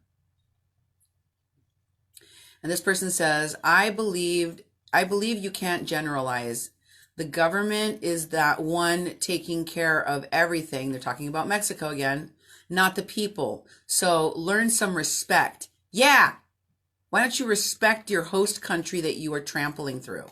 And this person says, I believe you can't generalize. The government is that one taking care of everything. They're talking about Mexico again, not the people. So learn some respect. Yeah. Why don't you respect your host country that you are trampling through?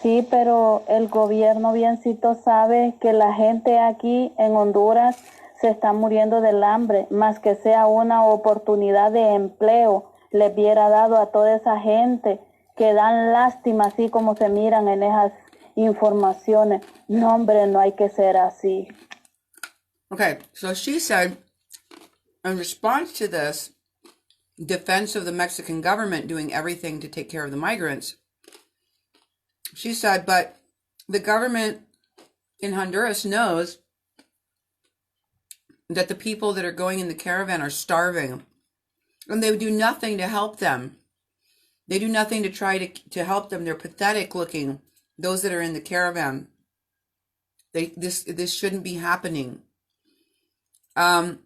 Sí, pero el gobierno biencito sabe que la gente aquí en Honduras se está muriendo del hambre, más que sea una oportunidad de empleo le hubiera dado a toda esa gente que dan lástima así como se miran en esas informaciones. No, hombre, no hay que ser así. Okay, so she said, in response to this defense of the Mexican government doing everything to take care of the migrants, She said, but the government in Honduras knows that the people that are going in the caravan are starving, and they do nothing to help them. They do nothing to try to help them. They're pathetic looking, those that are in the caravan. This shouldn't be happening. And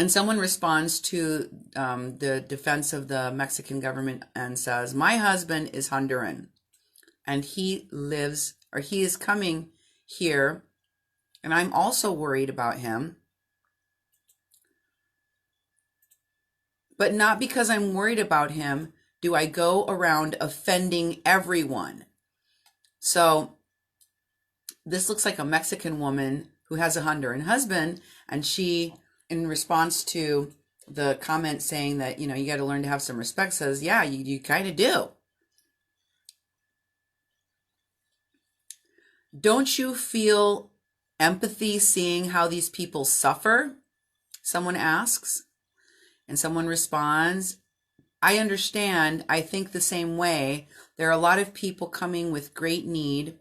someone responds to the defense of the Mexican government and says, my husband is Honduran, and he is coming here, and I'm also worried about him. But not because I'm worried about him do I go around offending everyone. So this looks like a Mexican woman who has a Honduran husband, and she, in response to the comment saying that, you got to learn to have some respect, says, yeah, you kind of do. Don't you feel empathy seeing how these people suffer? Someone asks. And someone responds, I understand. I think the same way. There are a lot of people coming with great need,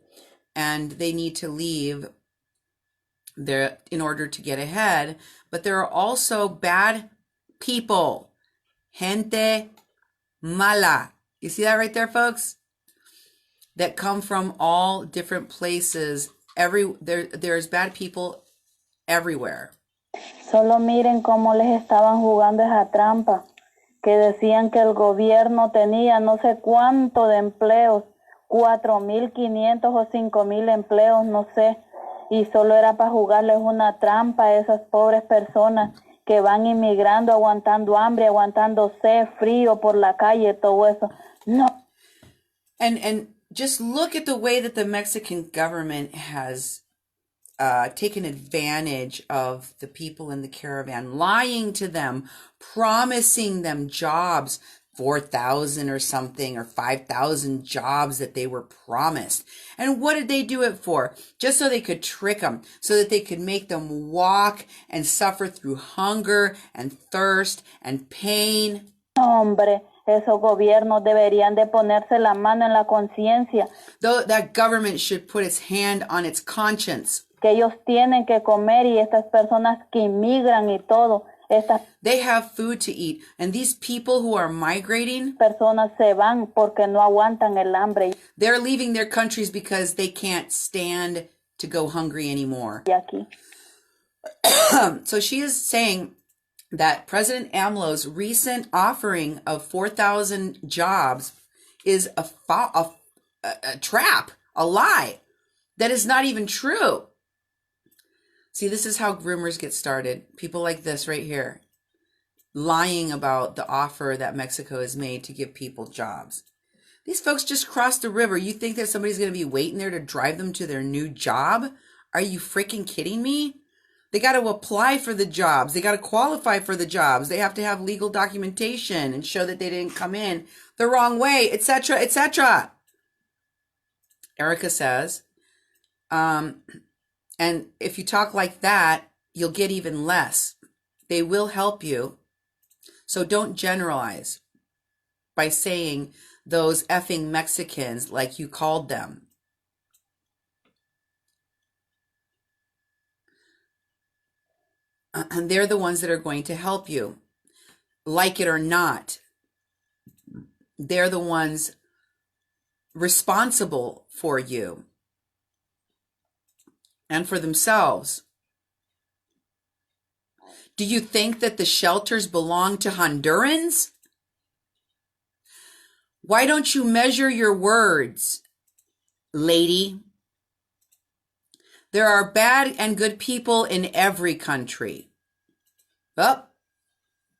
and they need to leave there in order to get ahead. But there are also bad people. Gente mala. You see that right there, folks? That come from all different places. There's bad people everywhere. Solo miren cómo les estaban jugando esa trampa, que decían que el gobierno tenía no sé cuánto de empleos, 4,500 o 5,000 empleos, no sé, y solo era para jugarles una trampa a esas pobres personas que van inmigrando, aguantando hambre, aguantando sed, frío por la calle, todo eso. No. And just look at the way that the Mexican government has taken advantage of the people in the caravan, lying to them, promising them jobs, 4,000 or something, or 5,000 jobs that they were promised. And what did they do it for? Just so they could trick them, so that they could make them walk and suffer through hunger and thirst and pain. Hombre, esos gobiernos deberían de ponerse la mano en la conciencia. Though that government should put its hand on its conscience. Que ellos tienen que comer, y estas personas que inmigran y todo. They have food to eat, and these people who are migrating, personas se van porque no aguantan el hambre. They're leaving their countries because they can't stand to go hungry anymore. So she is saying that President AMLO's recent offering of 4,000 jobs is a trap, a lie that is not even true. See, this is how rumors get started. People like this right here, lying about the offer that Mexico has made to give people jobs. These folks just crossed the river. You think that somebody's going to be waiting there to drive them to their new job? Are you freaking kidding me? They got to apply for the jobs. They got to qualify for the jobs. They have to have legal documentation and show that they didn't come in the wrong way, etc., etc. Erica says, and if you talk like that, you'll get even less. They will help you. So don't generalize by saying those effing Mexicans like you called them. And they're the ones that are going to help you. Like it or not, they're the ones responsible for you and for themselves. Do you think that the shelters belong to Hondurans? Why don't you measure your words, lady? There are bad and good people in every country. Oh,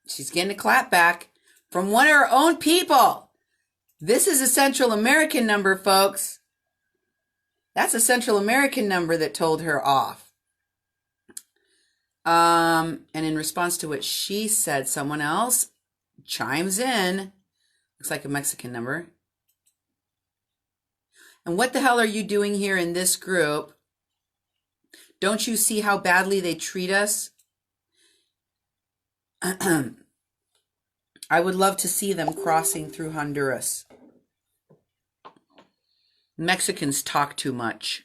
she's getting a clap back from one of her own people. This is a Central American number, folks. That's a Central American number that told her off. And in response to what she said, someone else chimes in. Looks like a Mexican number. And what the hell are you doing here in this group? Don't you see how badly they treat us? I would love to see them crossing through Honduras. Mexicans talk too much.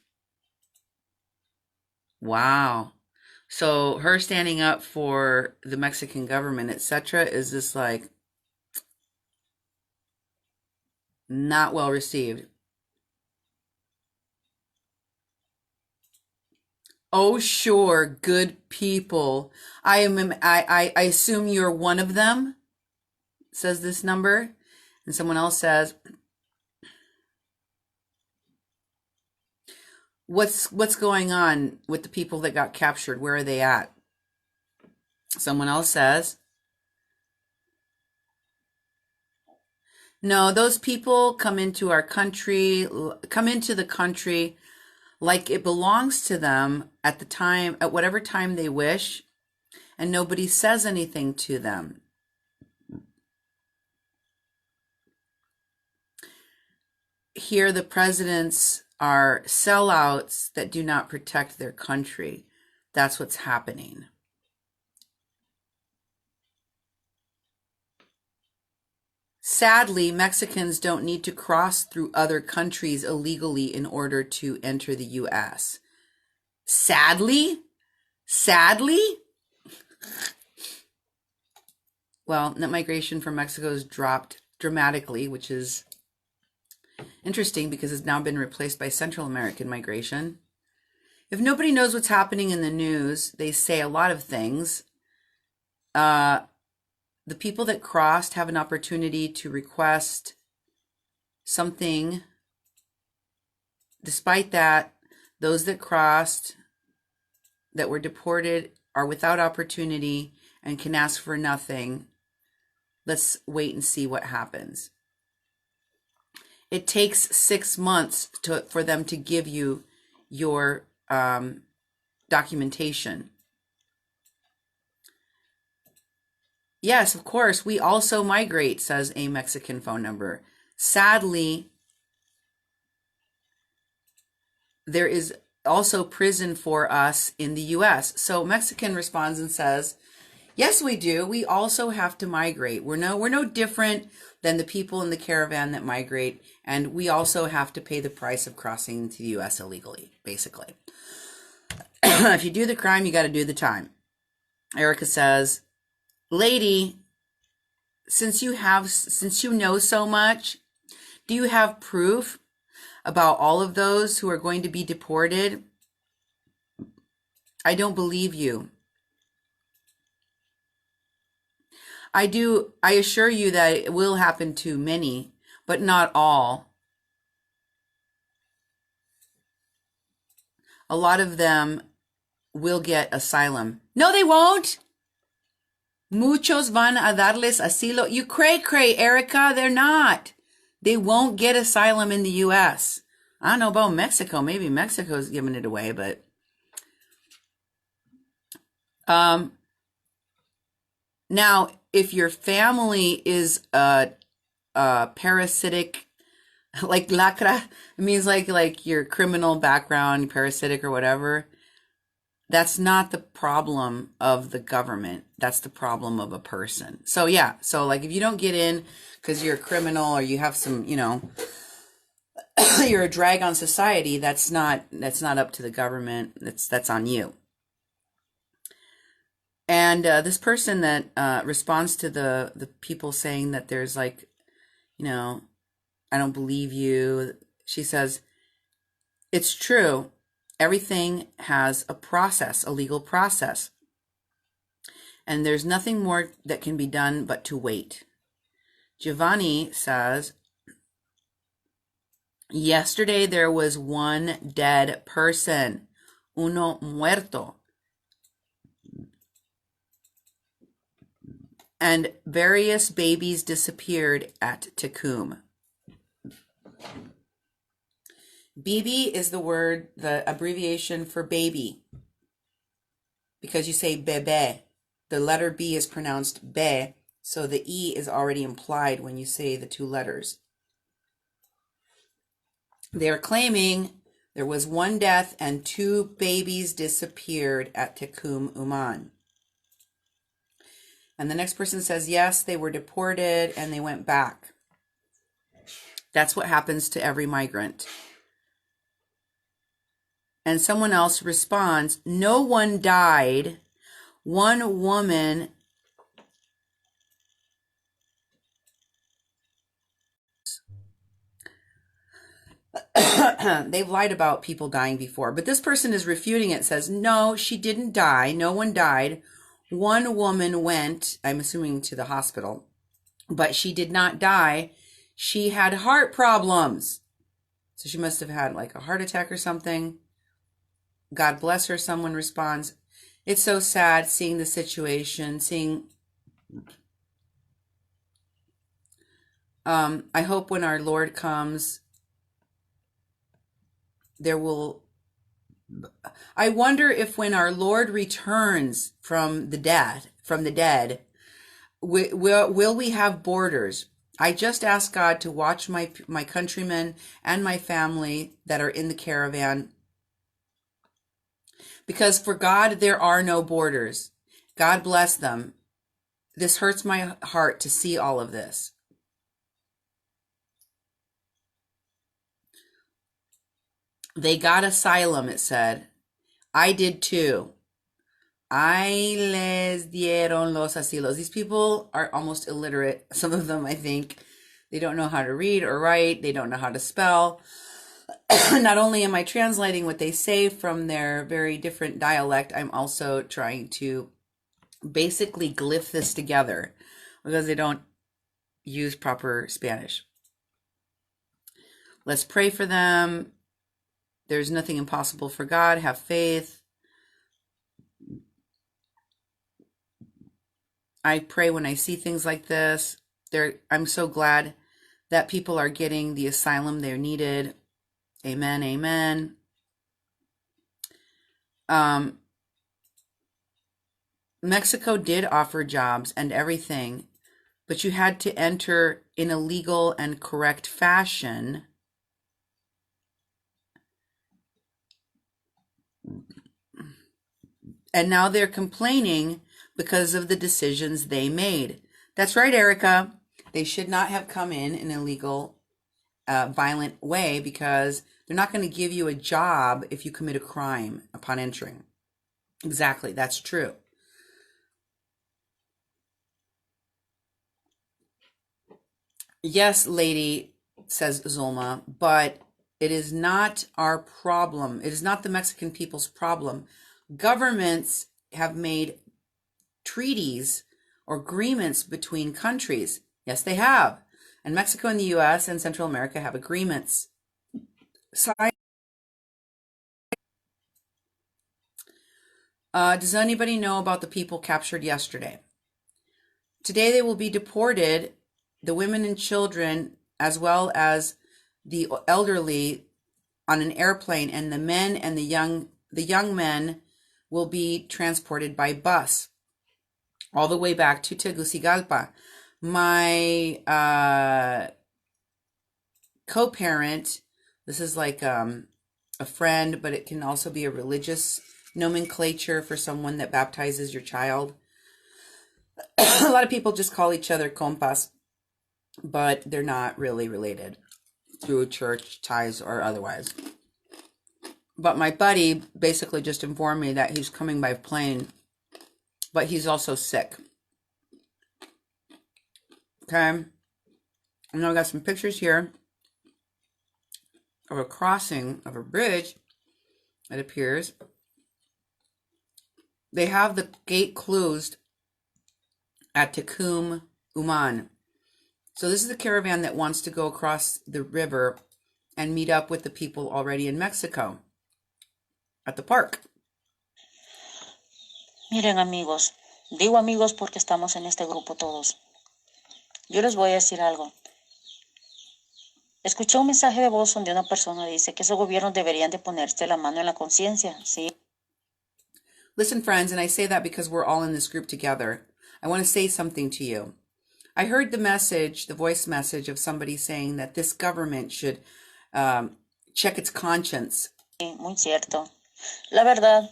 Wow. So her standing up for the Mexican government, etc., is just like not well received. Oh, sure, good people. I assume you're one of them, says this number. And someone else says, what's going on with the people that got captured? Where are they at? Someone else says, no, those people come into the country like it belongs to them at whatever time they wish, and nobody says anything to them. Here, the presidents are sellouts that do not protect their country. That's what's happening. Sadly, Mexicans don't need to cross through other countries illegally in order to enter the U.S. Sadly? Well, net migration from Mexico has dropped dramatically, which is interesting because it's now been replaced by Central American migration. If nobody knows what's happening in the news, they say a lot of things. The people that crossed have an opportunity to request something. Despite that, those that crossed, that were deported, are without opportunity and can ask for nothing. Let's wait and see what happens. It takes 6 months for them to give you your documentation. Yes, of course, we also migrate, says a Mexican phone number. Sadly, there is also prison for us in the U.S. So Mexican responds and says, yes, we do. We also have to migrate. We're no different than the people in the caravan that migrate, and we also have to pay the price of crossing into the U.S. illegally, basically. If you do the crime, you got to do the time. Erica says, lady, since you know so much, do you have proof about all of those who are going to be deported? I don't believe you. I assure you that it will happen to many, but not all. A lot of them will get asylum. No, they won't. Muchos van a darles asilo. You cray, Erica. They're not. They won't get asylum in the U.S. I don't know about Mexico. Maybe Mexico's giving it away, but now, if your family is parasitic, like lacra, it means like your criminal background, parasitic or whatever, that's not the problem of the government. That's the problem of a person. So yeah, so like if you don't get in because you're a criminal or you have some, you're a drag on society, that's not up to the government. That's on you. And this person that responds to the people saying that there's like, I don't believe you. She says, it's true. Everything has a process, a legal process. And there's nothing more that can be done but to wait. Giovanni says, yesterday there was one dead person, uno muerto. And various babies disappeared at Tecum. BB is the abbreviation for baby. Because you say bebe. The letter B is pronounced be, so the E is already implied when you say the two letters. They are claiming there was one death and 2 babies disappeared at Tecum Uman. And the next person says, yes, they were deported and they went back. That's what happens to every migrant. And someone else responds, no one died. One woman they've lied about people dying before, but this person is refuting it, says, no, she didn't die. No one died. One woman went, I'm assuming to the hospital, but she did not die. She had heart problems. So she must have had like a heart attack or something. God bless her, someone responds. It's so sad seeing the situation, I hope when our Lord comes, I wonder if when our Lord returns from the dead, will we have borders? I just ask God to watch my countrymen and my family that are in the caravan, because for God there are no borders. God bless them. This hurts my heart to see all of this. They got asylum, it said. I did too. Ay les dieron los asilos. These people are almost illiterate. Some of them, I think. They don't know how to read or write. They don't know how to spell. Not only am I translating what they say from their very different dialect, I'm also trying to basically glyph this together because they don't use proper Spanish. Let's pray for them. There's nothing impossible for God. Have faith. I pray when I see things like this. I'm so glad that people are getting the asylum they're needed. Amen, amen. Mexico did offer jobs and everything, but you had to enter in a legal and correct fashion. And now they're complaining because of the decisions they made. That's right, Erica. They should not have come in a legal, violent way, because they're not going to give you a job if you commit a crime upon entering. Exactly, that's true. Yes, lady, says Zulma, but it is not our problem. It is not the Mexican people's problem. Governments have made treaties or agreements between countries. Yes, they have. And Mexico and the U.S. and Central America have agreements. Does anybody know about the people captured yesterday? Today they will be deported, the women and children, as well as the elderly, on an airplane, and the men and the young men will be transported by bus all the way back to Tegucigalpa. My co-parent, this is like a friend, but it can also be a religious nomenclature for someone that baptizes your child. A lot of people just call each other compas, but they're not really related through church ties or otherwise. But my buddy basically just informed me that he's coming by plane, but he's also sick. Okay. And now I got some pictures here of a crossing of a bridge, it appears. They have the gate closed at Tecum Uman. So this is the caravan that wants to go across the river and meet up with the people already in Mexico at the park. Miren, amigos, digo amigos porque estamos en este grupo todos. Yo les voy a decir algo. Escuché un mensaje de voz donde una persona dice que esos gobiernos deberían de ponerse la mano en la conciencia, ¿sí? Listen, friends, and I say that because we're all in this group together. I want to say something to you. I heard the message, the voice message of somebody saying that this government should check its conscience. Muy cierto. La verdad.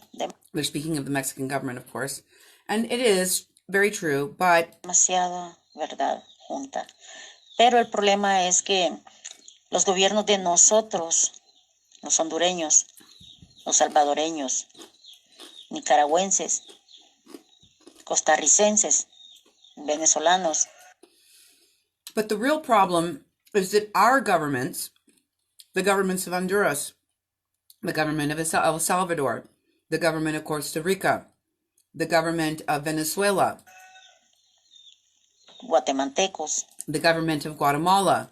They're speaking of the Mexican government, of course. And it is very true, but... Demasiada verdad junta. Pero el problema es que los gobiernos de nosotros, los hondureños, los salvadoreños, nicaragüenses, costarricenses, venezolanos. But the real problem is that our governments, the governments of Honduras, the government of El Salvador, the government of Costa Rica, the government of Venezuela, guatemaltecos, the government of Guatemala,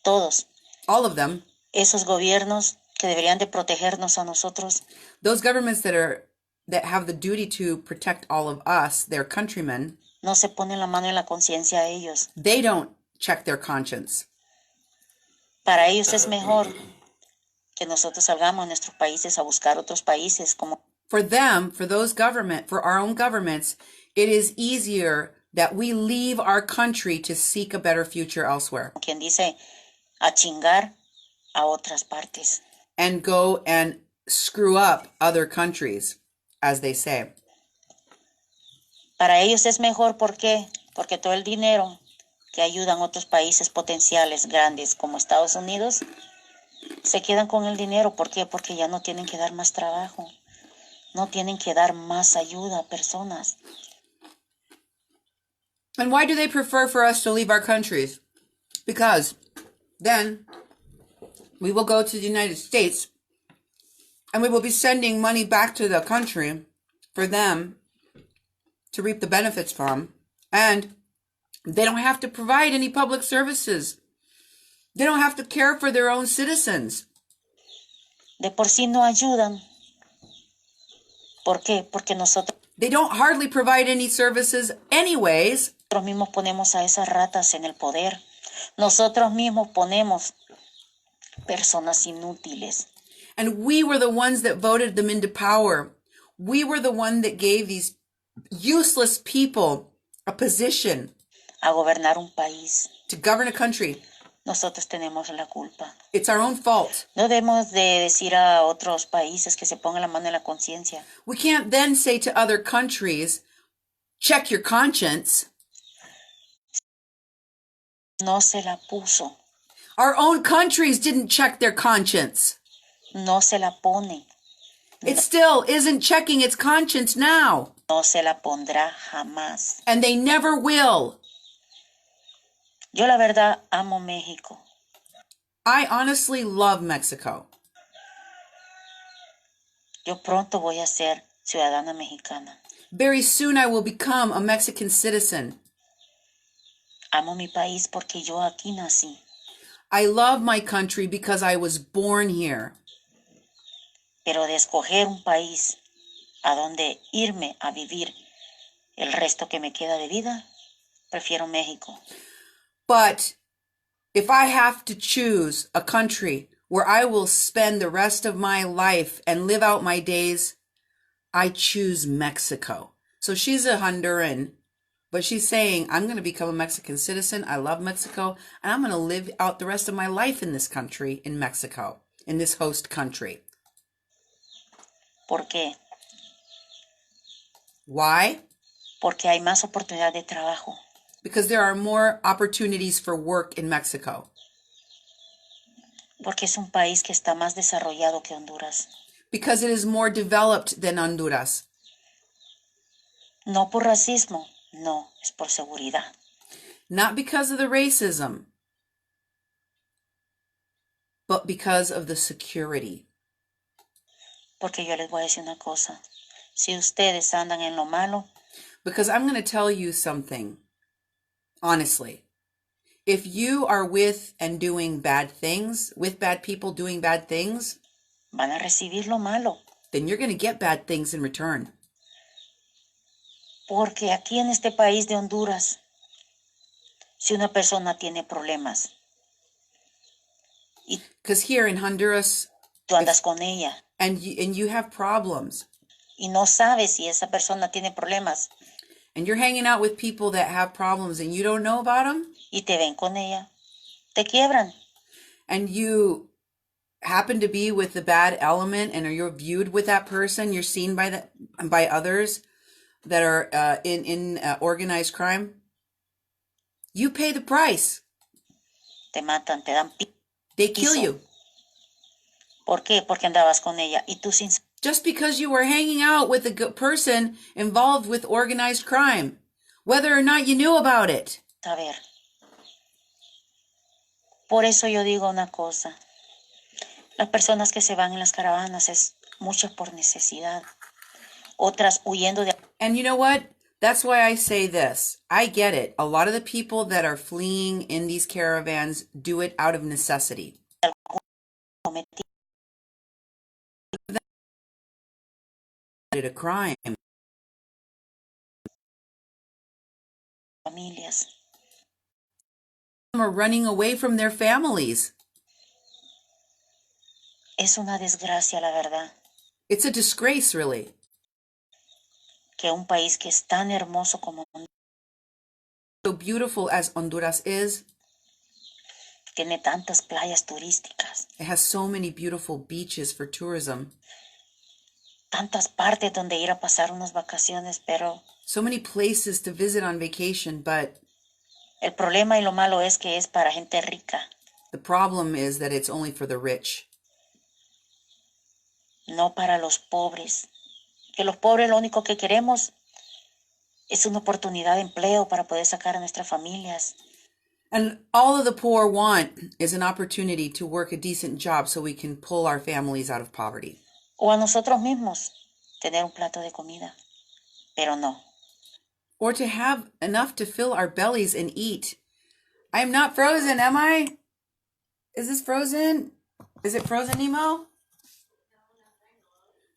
todos, all of them, esos gobiernos que deberían de protegernos a nosotros, those governments that have the duty to protect all of us, their countrymen, no se ponen la mano en la conciencia a ellos. They don't check their conscience. Para ellos es mejor que nosotros salgamos a nuestros países a buscar otros países como. For them, for our own governments, it is easier that we leave our country to seek a better future elsewhere. Quien dice a chingar a otras partes. And go and screw up other countries, as they say. Para ellos es mejor, ¿por qué? Porque todo el dinero que ayudan otros países potenciales grandes como Estados Unidos, se quedan con el dinero. ¿Por qué? Porque ya no tienen que dar más trabajo, no tienen que dar más ayuda a personas. And why do they prefer for us to leave our countries? Because then we will go to the United States and we will be sending money back to the country for them to reap the benefits from, and they don't have to provide any public services. They don't have to care for their own citizens. De por sí no ayudan. ¿Por qué? Porque nosotros. They don't hardly provide any services anyways. Nosotros mismos ponemos a esas ratas en el poder. Nosotros mismos ponemos personas inútiles. And we were the ones that voted them into power. We were the one that gave these useless people a position. A gobernar un país. To govern a country. Nosotros tenemos la culpa. It's our own fault. No debemos de decir a otros países que se pongan la mano en la conciencia. We can't then say to other countries, check your conscience. No se la puso. Our own countries didn't check their conscience. No se la pone. It still isn't checking its conscience now. No se la pondrá jamás. And they never will. Yo la verdad amo México. I honestly love Mexico. Yo pronto voy a ser ciudadana mexicana. Very soon I will become a Mexican citizen. Amo mi país porque yo aquí nací. I love my country because I was born here. Pero de escoger un país a donde irme a vivir el resto que me queda de vida, prefiero México. But if I have to choose a country where I will spend the rest of my life and live out my days, I choose Mexico. So she's a Honduran, but she's saying, I'm going to become a Mexican citizen. I love Mexico, and I'm going to live out the rest of my life in this country, in Mexico, in this host country. ¿Por qué? Why? Porque hay más oportunidad de trabajo. Because there are more opportunities for work in Mexico. Porque es un país que está más desarrollado que Honduras. Because it is more developed than Honduras. No por racismo, no, es por seguridad. Not because of the racism, but because of the security. Porque yo les voy a decir una cosa. Si ustedes andan en lo malo. Because I'm going to tell you something. Honestly, if you are with and doing bad things, with bad people doing bad things, van a recibir lo malo. Then you're going to get bad things in return. Porque aquí en este país de Honduras, si una persona tiene problemas, because here in Honduras, tú andas con ella, and you have problems, y no sabes si esa persona tiene problemas, and you're hanging out with people that have problems and you don't know about them, y te ven con ella, te quiebran. And you happen to be with the bad element and you're viewed with that person, you're seen by others that are in organized crime, you pay the price. Te matan, te dan They kill you. ¿Por qué? Porque andabas con ella. Y tú sin... Just because you were hanging out with a person involved with organized crime, whether or not you knew about it. Saber. Por eso yo digo una cosa. Las personas que se van en las caravanas es muchas por necesidad. Otras huyendo de... And you know what? That's why I say this. I get it. A lot of the people that are fleeing in these caravans do it out of necessity. A crime. Familias. Are running away from their families. Es una desgracia, la verdad. It's a disgrace, really. Que un país que es tan hermoso como so beautiful as Honduras is, tiene tantas playas turísticas. It has so many beautiful beaches for tourism. Tantas partes donde ir a pasar unas vacaciones, pero so many places to visit on vacation, but el problema y lo malo es que es para gente rica. The problem is that it's only for the rich. No para los pobres. Que los pobres lo único que queremos es una oportunidad de empleo para poder sacar a nuestras familias. And all of the poor want is an opportunity to work a decent job so we can pull our families out of poverty. O a nosotros mismos tener un plato de comida. Pero no. Or to have enough to fill our bellies and eat. I am not frozen, am I? Is this frozen? Is it frozen, Nemo?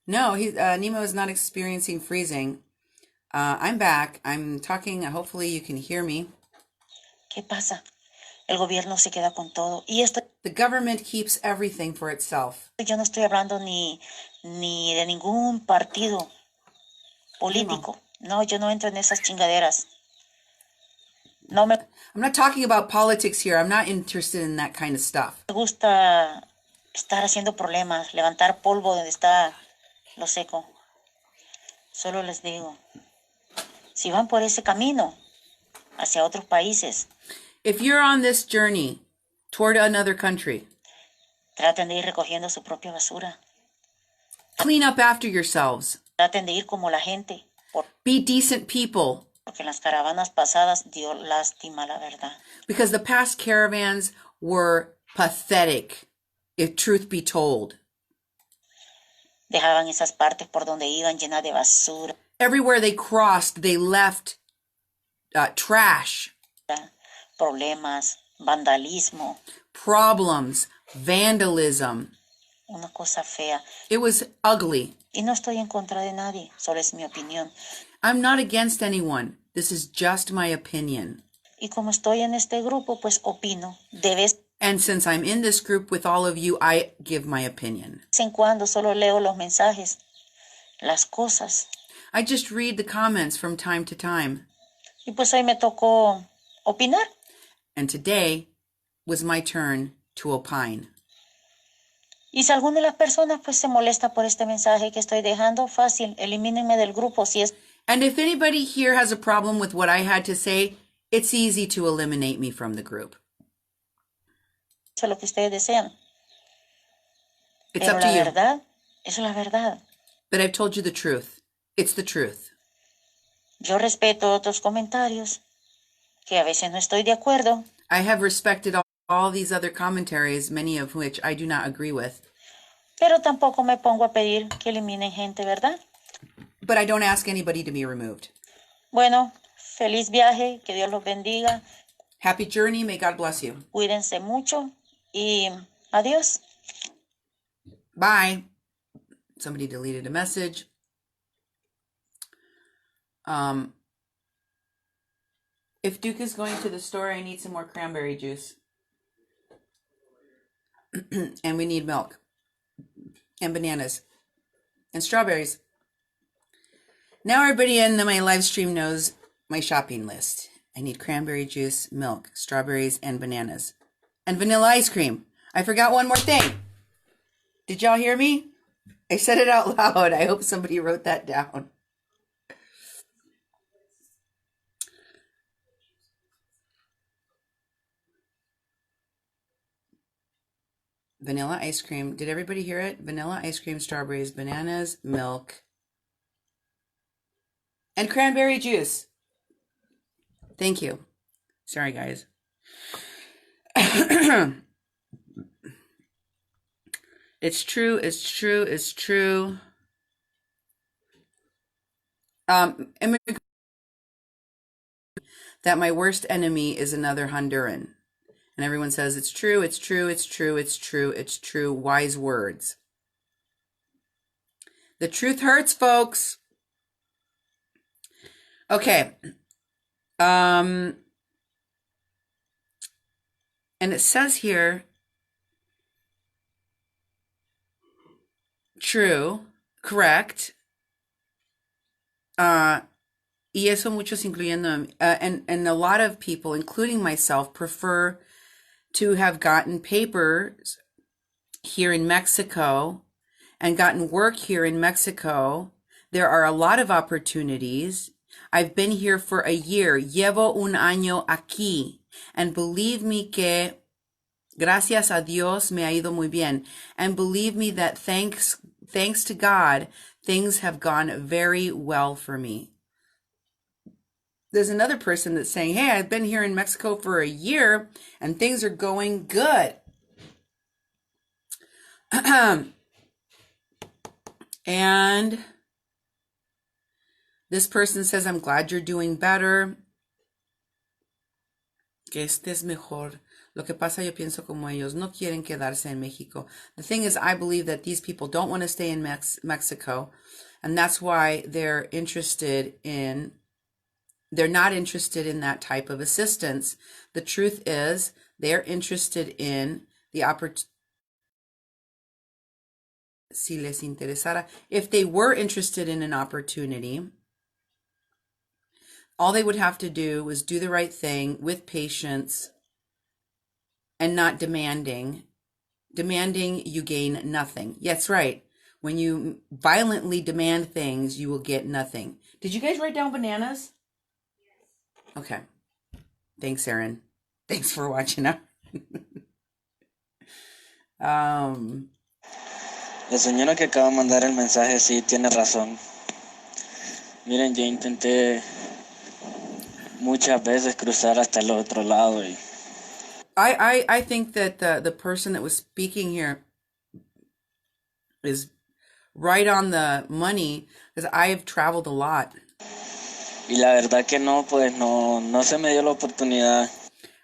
No, Nemo is not experiencing freezing. I'm back. I'm talking. Hopefully you can hear me. ¿Qué pasa? El gobierno se queda con todo. Y esto, the government keeps everything for itself. Yo no estoy hablando ni de ningún partido político. No, yo no entro en esas chingaderas. No me I'm not talking about politics here. I'm not interested in that kind of stuff. Me gusta estar haciendo problemas, levantar polvo donde está lo seco. Solo les digo, si van por ese camino hacia otros países, if you're on this journey toward another country, traten de ir recogiendo su propia basura. Clean up after yourselves. Traten de ir como la gente. Be decent people. Porque en las caravanas pasadas dio lástima, la verdad. Because the past caravans were pathetic, if truth be told. Dejaban esas partes por donde iban llenas de basura. Everywhere they crossed, they left trash. Problemas, vandalismo. Problems, vandalism. Una cosa fea. It was ugly. Y no estoy en contra de nadie, solo es mi opinión. I'm not against anyone. This is just my opinion. Y como estoy en este grupo, pues opino. And since I'm in this group with all of you, I give my opinion. De vez en cuando solo leo los mensajes, las cosas. I just read the comments from time to time. Y pues hoy me tocó opinar. And today was my turn to opine. Y si alguna de las personas pues se molesta por este mensaje que estoy dejando, fácil, elimínenme del grupo si es. And if anybody here has a problem with what I had to say, it's easy to eliminate me from the group. Eso es lo que ustedes desean. It's Pero up to you. La verdad, eso es la verdad. But I've told you the truth. It's the truth. Yo respeto otros comentarios que a veces no estoy de acuerdo. I have respected all these other commentaries, many of which I do not agree with. Pero tampoco me pongo a pedir que eliminen gente, ¿verdad? But I don't ask anybody to be removed. Bueno, feliz viaje, que Dios los bendiga. Happy journey, may God bless you. Cuídense mucho y adiós. Bye. Somebody deleted a message. If Duke is going to the store, I need some more cranberry juice. And we need milk. And bananas. And strawberries. Now everybody in my live stream knows my shopping list. I need cranberry juice, milk, strawberries, and bananas. And vanilla ice cream. I forgot one more thing. Did y'all hear me? I said it out loud. I hope somebody wrote that down. Vanilla ice cream. Did everybody hear it? Vanilla ice cream, strawberries, bananas, milk, and cranberry juice. Thank you. Sorry, guys. It's true. It's true. It's true. That my worst enemy is another Honduran. And everyone says, it's true, it's true, it's true, it's true, it's true. Wise words. The truth hurts, folks. Okay. And it says here, true, correct. Y eso muchos incluyendo, and a lot of people, including myself, prefer to have gotten papers here in Mexico and gotten work here in Mexico. There are a lot of opportunities. I've been here for a year. Llevo un año aquí. And believe me que, gracias a Dios, me ha ido muy bien. And believe me that thanks to God, things have gone very well for me. There's another person that's saying, hey, I've been here in Mexico for a year and things are going good. And this person says, I'm glad you're doing better. Que estés mejor. Lo que pasa, yo pienso como ellos. No quieren quedarse en México. The thing is, I believe that these people don't want to stay in Mexico. And that's why they're not interested in that type of assistance. The truth is, they're interested in the opportunity. Si les interesara, if they were interested in an opportunity, all they would have to do was do the right thing with patience and not demanding. Demanding, you gain nothing. Yes, right. When you violently demand things, you will get nothing. Did you guys write down bananas? Okay. Thanks, Erin. Thanks for watching. La señora que acaba de mandar el mensaje sí tiene razón. Miren, yo intenté muchas veces cruzar hasta el otro lado. I think that the person that was speaking here is right on the money, because I have traveled a lot. Y la verdad que no, pues no se me dio la oportunidad.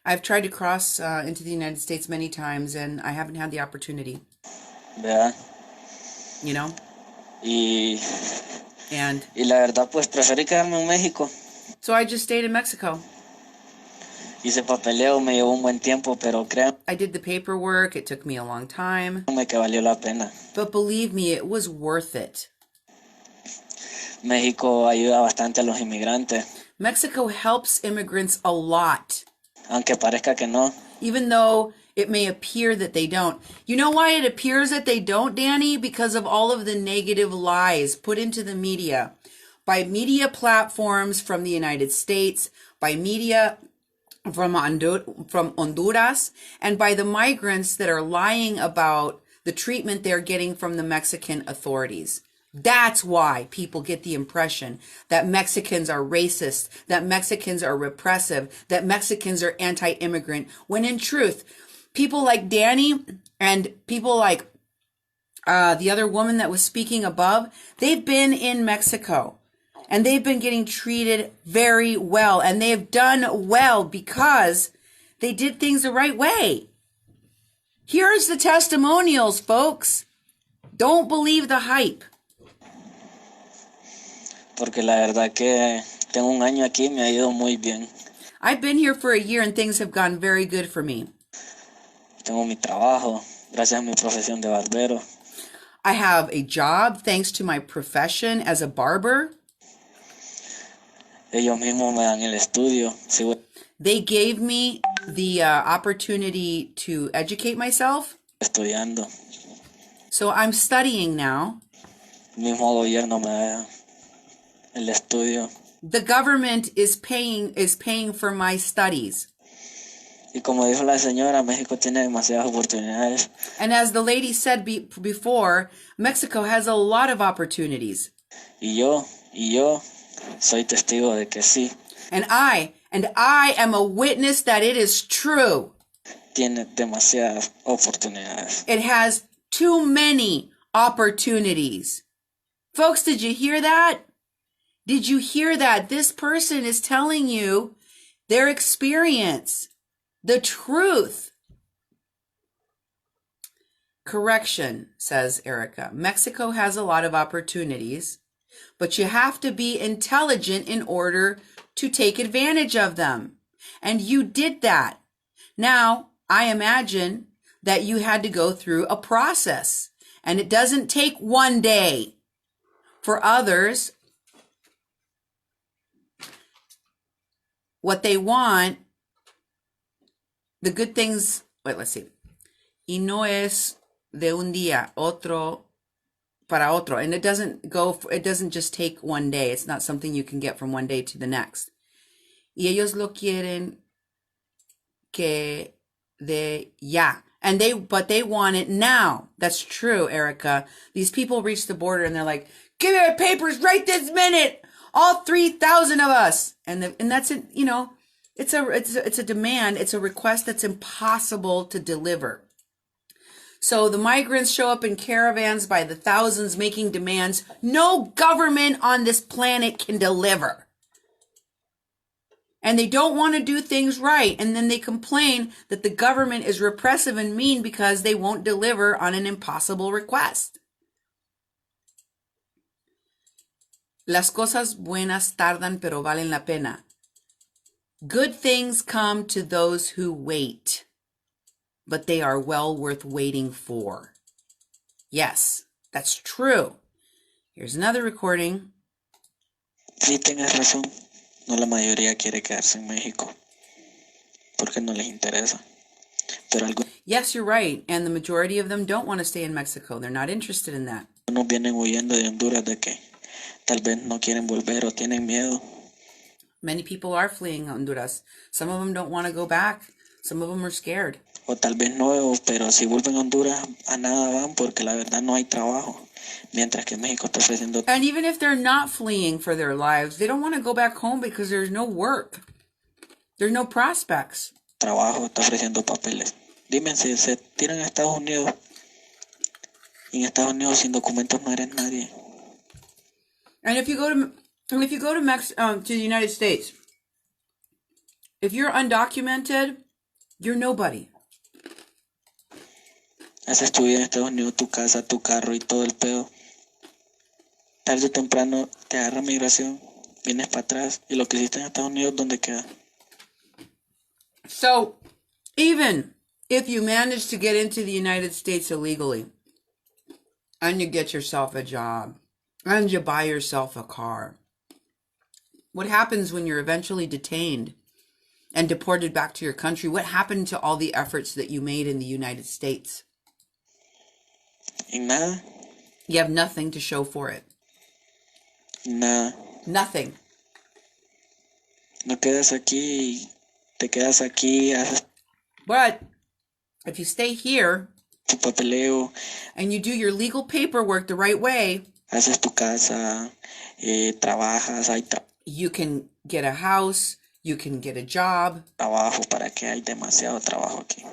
I've tried to cross into the United States many times and I haven't had the opportunity. ¿Verdad? You know? Y la verdad, pues preferí quedarme en México. So I just stayed in Mexico. Hice papeleo, me llevó un buen tiempo, pero creo. I did the paperwork, it took me a long time. Que valió la pena. But believe me, it was worth it. México ayuda bastante a los inmigrantes. Mexico helps immigrants a lot. Aunque parezca que no. Even though it may appear that they don't. You know why it appears that they don't, Danny? Because of all of the negative lies put into the media. By media platforms from the United States, by media from Honduras, and by the migrants that are lying about the treatment they're getting from the Mexican authorities. That's why people get the impression that Mexicans are racist, that Mexicans are repressive, that Mexicans are anti-immigrant, when in truth, people like Danny and people like the other woman that was speaking above, they've been in Mexico and they've been getting treated very well, and they've done well because they did things the right way. Here's the testimonials, folks. Don't believe the hype. Porque la verdad que tengo un año aquí, me ha ido muy bien. I've been here for a year and things have gone very good for me. Tengo mi trabajo, gracias a mi profesión de barbero. I have a job thanks to my profession as a barber. Ellos mismos me dan el estudio. They gave me the opportunity to educate myself. Estudiando. So I'm studying now. El mismo gobierno me da el estudio. The government is paying for my studies. Y como dijo la señora, México tiene demasiadas oportunidades. And as the lady said before, Mexico has a lot of opportunities. Y yo soy testigo de que sí. And I am a witness that it is true. Tiene demasiadas oportunidades. It has too many opportunities. Folks, did you hear that? Did you hear that? This person is telling you their experience, the truth. Correction, says Erica. Mexico has a lot of opportunities, but you have to be intelligent in order to take advantage of them. And you did that. Now, I imagine that you had to go through a process, and it doesn't take one day. For others, what they want, the good things, let's see. Y no es de un día, otro para otro. And it doesn't just take one day. It's not something you can get from one day to the next. Y ellos lo quieren que de ya. But they want it now. That's true, Erica. These people reach the border and they're like, give me our papers right this minute. All 3,000 of us. And that's it, it's a demand. It's a request that's impossible to deliver. So the migrants show up in caravans by the thousands making demands no government on this planet can deliver. And they don't want to do things right. And then they complain that the government is repressive and mean because they won't deliver on an impossible request. Las cosas buenas tardan pero valen la pena. Good things come to those who wait, but they are well worth waiting for. Yes, that's true. Here's another recording. Sí, tienes razón. No la mayoría quiere quedarse en México porque no les interesa. Pero yes, you're right. And the majority of them don't want to stay in Mexico. They're not interested in that. Algunos vienen huyendo de Honduras de que tal vez no quieren volver o tienen miedo. Many people are fleeing Honduras. Some of them don't want to go back. Some of them are scared. O tal vez no, pero si vuelven a Honduras a nada van porque la verdad no hay trabajo. Mientras que México está ofreciendo. And even if they're not fleeing for their lives, they don't want to go back home because there's no work. There's no prospects. Trabajo, está ofreciendo papeles. Dime si se tiran a Estados Unidos. Y en Estados Unidos sin documentos no eres nadie. And if you go to to the United States, if you're undocumented, you're nobody. Haces tu vida en Estados Unidos, tu casa, tu carro y todo el pedo. Tarde o temprano te agarra migración, vienes para atrás y lo que hiciste en Estados Unidos, ¿dónde queda? So, even if you manage to get into the United States illegally, and you get yourself a job, and you buy yourself a car, what happens when you're eventually detained and deported back to your country? What happened to all the efforts that you made in the United States? En nada. You have nothing to show for it. Nada. Nothing. No quedas aquí, te quedas aquí, haces. But if you stay here tu papeleo, and you do your legal paperwork the right way, haces tu casa, trabajas, you can get a house, you can get a job. Trabajo, para que hay demasiado trabajo aquí.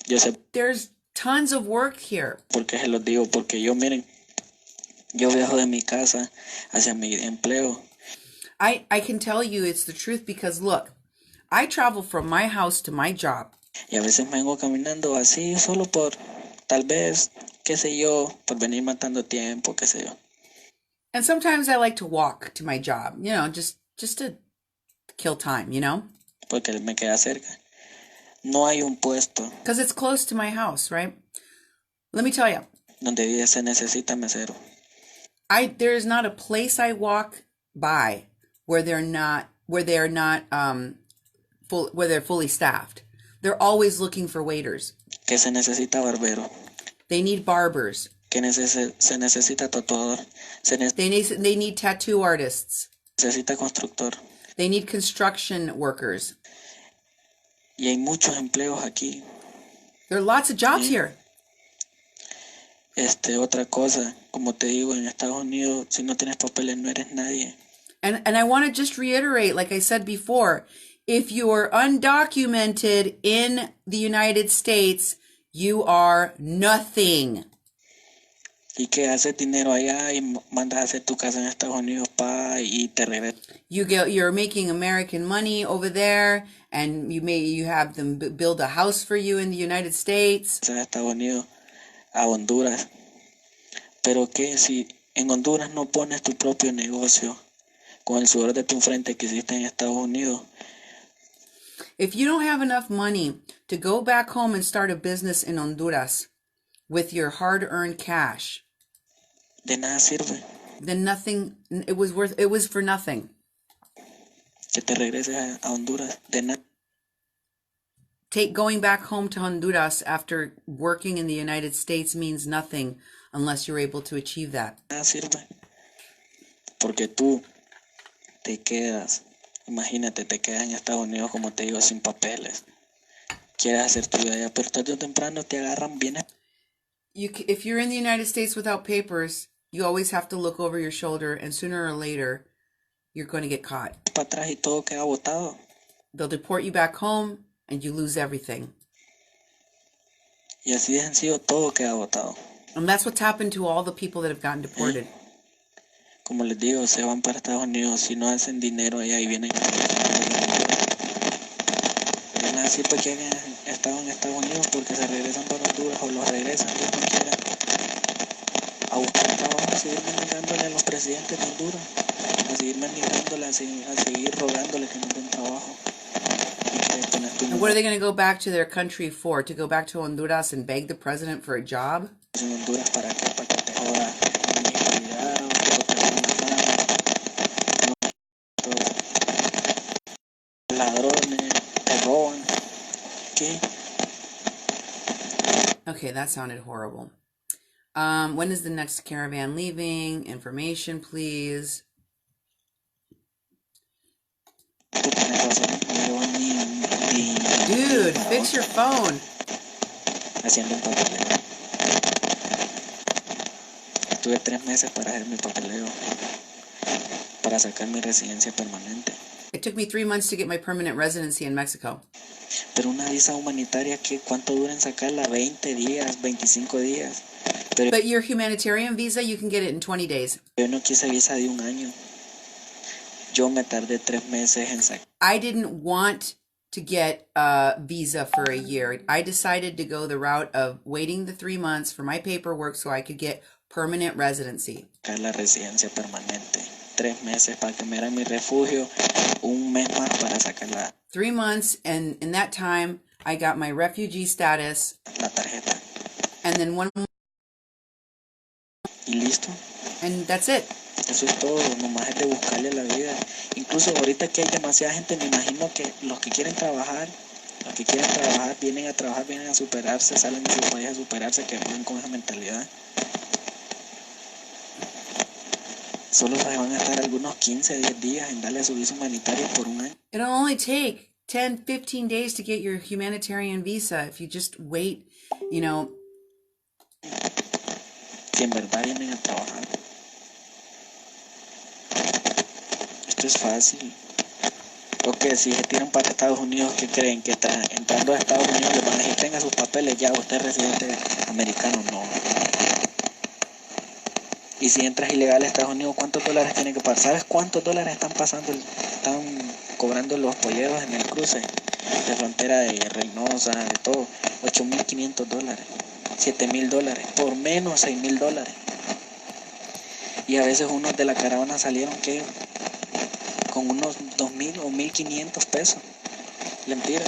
Yo sé. There's tons of work here. Porque se los digo, porque miren, yo viajo de mi casa hacia mi empleo. I can tell you it's the truth because look, I travel from my house to my job. Y a veces me vengo caminando así solo por, tal vez, qué sé yo, por venir matando tiempo, qué sé yo. And sometimes I like to walk to my job, just to kill time, Porque me queda cerca. No hay un puesto. Because it's close to my house, right? Let me tell you. Donde se necesita mesero. There is not a place I walk by where they're fully staffed. They're always looking for waiters. Que se necesita barbero. They need barbers. Que se necesita tatuador. They need tattoo artists. Necesita constructor. They need construction workers. Y hay muchos empleos aquí. There are lots of jobs here. Otra cosa, como te digo, en Estados Unidos, si no tienes papeles no eres nadie. And I want to just reiterate, like I said before, if you are undocumented in the United States, you are nothing. Y que haces dinero allá y mandas a hacer tu casa en Estados Unidos y te regresas. You're making American money over there, and you have them build a house for you in the United States. A Estados Unidos, a Honduras. Pero que si en Honduras no pones tu propio negocio con el sudor de tu frente que hiciste en Estados Unidos. If you don't have enough money to go back home and start a business in Honduras with your hard-earned cash, de nada sirve. Then nothing. It was for nothing. Que te regreses a Honduras. De nada. Going back home to Honduras after working in the United States means nothing unless you're able to achieve that. Nada sirve. Porque tú te quedas, imagínate, te quedas en Estados Unidos, como te digo, sin papeles. Quieres hacer tu vida allá, pero tarde o temprano te agarran bien. If you're in the United States without papers, you always have to look over your shoulder, and sooner or later, you're going to get caught. Para atrás y todo queda botado. They'll deport you back home, and you lose everything. Y así de sencillo, todo queda botado. And that's what's happened to all the people that have gotten deported. Como les digo, se van para Estados Unidos, si no hacen dinero allá y vienen. De nada sirve que hayan estado en Estados Unidos porque se regresan para Honduras o los regresan de cualquiera a buscar trabajo, a seguir mendigándole a los presidentes de Honduras, a seguir mendigándole, a seguir rogándole que nos den trabajo. And what are they going to go back to their country for? To go back to Honduras and beg the president for a job? En Honduras para que te joda. Ladrones, te roban. ¿Qué? Okay, that sounded horrible. When is the next caravan leaving? Information, please. Dude, fix your phone. Haciendo un papeleo. Tuve 3 meses para hacer mi papeleo, para sacar mi residencia permanente. It took me 3 months to get my permanent residency in Mexico. Pero una visa humanitaria, ¿cuánto dura en sacarla? 20 días, 25 días. Pero but your humanitarian visa, you can get it in 20 days. Yo no quise visa de 1 año. Yo me tardé 3 meses en sacar. I didn't want to get a visa for a year. I decided to go the route of waiting the 3 months for my paperwork so I could get permanent residency. La residencia permanente. 3 meses para que me dieran mi refugio. 1 mes más para sacarla. 3 months, and in that time, I got my refugee status. La tarjeta. And then 1 more. Y listo. And that's it. Eso es todo, nomás es de buscarle la vida. Incluso ahorita que hay demasiada gente, me imagino que los que quieren trabajar, vienen a superarse, salen de su país a superarse, que van con esa mentalidad. Solo se van a estar algunos 15, 10 días en darle su visa humanitaria por 1 año. It'll only take 10, 15 days to get your humanitarian visa if you just wait, you know. Que en verdad vienen a trabajar. Esto es fácil. Porque si se tiran para Estados Unidos, ¿qué creen? Que entrando a Estados Unidos les van a decir, tenga sus papeles ya, usted es residente americano. No. Y si entras ilegal a Estados Unidos, ¿cuántos dólares tienen que pagar? ¿Sabes cuántos dólares están cobrando los polleros en el cruce de frontera de Reynosa, de todo? $8,500, $7,000, por menos $6,000. Y a veces unos de la caravana salieron que con unos 2,000 o 1,500 pesos. Mentira.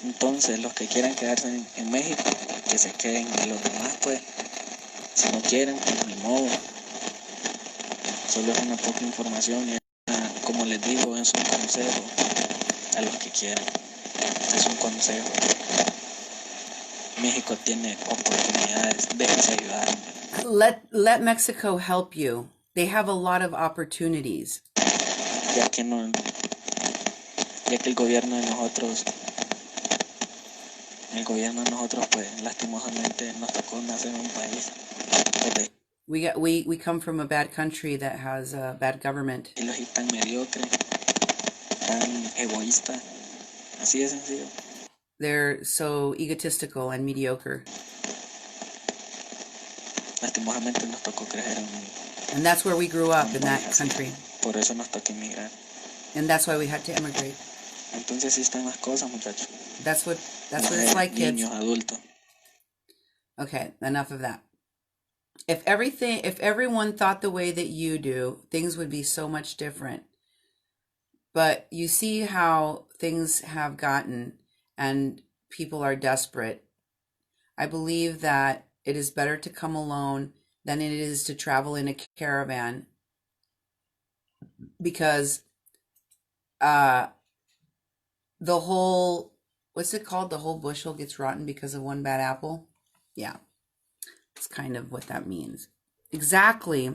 Entonces, los que quieran quedarse en México, que se queden, y los demás, pues, si no quieren, pues ni modo. Solo es una poca información y como les digo, es un consejo a los que quieran. Es un consejo. México tiene oportunidades, déjense ayudar. Let Mexico help you. They have a lot of opportunities. Ya que no, ya que el gobierno de nosotros pues lastimosamente nos tocó nacer en un país pues, we come from a bad country that has a bad government. Y tan mediocre, tan egoísta, así de sencillo. They're so egotistical and mediocre. Lastimosamente nos tocó crecer and that's where we grew up, in that country. Por eso nos tocó emigrar. And that's why we had to immigrate. Entonces sí están las cosas, muchachos. That's what it's like, kids. Niños, adultos. Okay, enough of that. If everyone thought the way that you do, things would be so much different. But you see how things have gotten, and people are desperate. I believe that it is better to come alone than it is to travel in a caravan, because the whole, what's it called? The whole bushel gets rotten because of one bad apple. Yeah, it's kind of what that means. Exactly.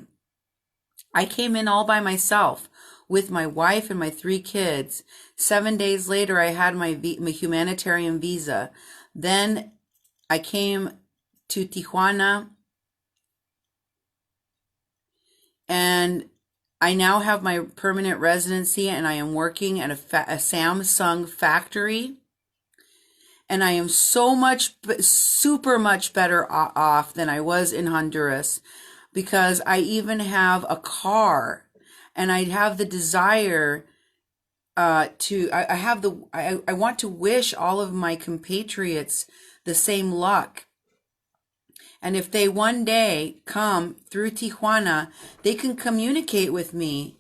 I came in all by myself with my wife and my 3 kids. 7 days later, I had my humanitarian visa. Then I came to Tijuana, and I now have my permanent residency, and I am working at a Samsung factory. And I am super much better off than I was in Honduras, because I even have a car, and I have the desire I want to wish all of my compatriots the same luck. And if they one day come through Tijuana, they can communicate with me.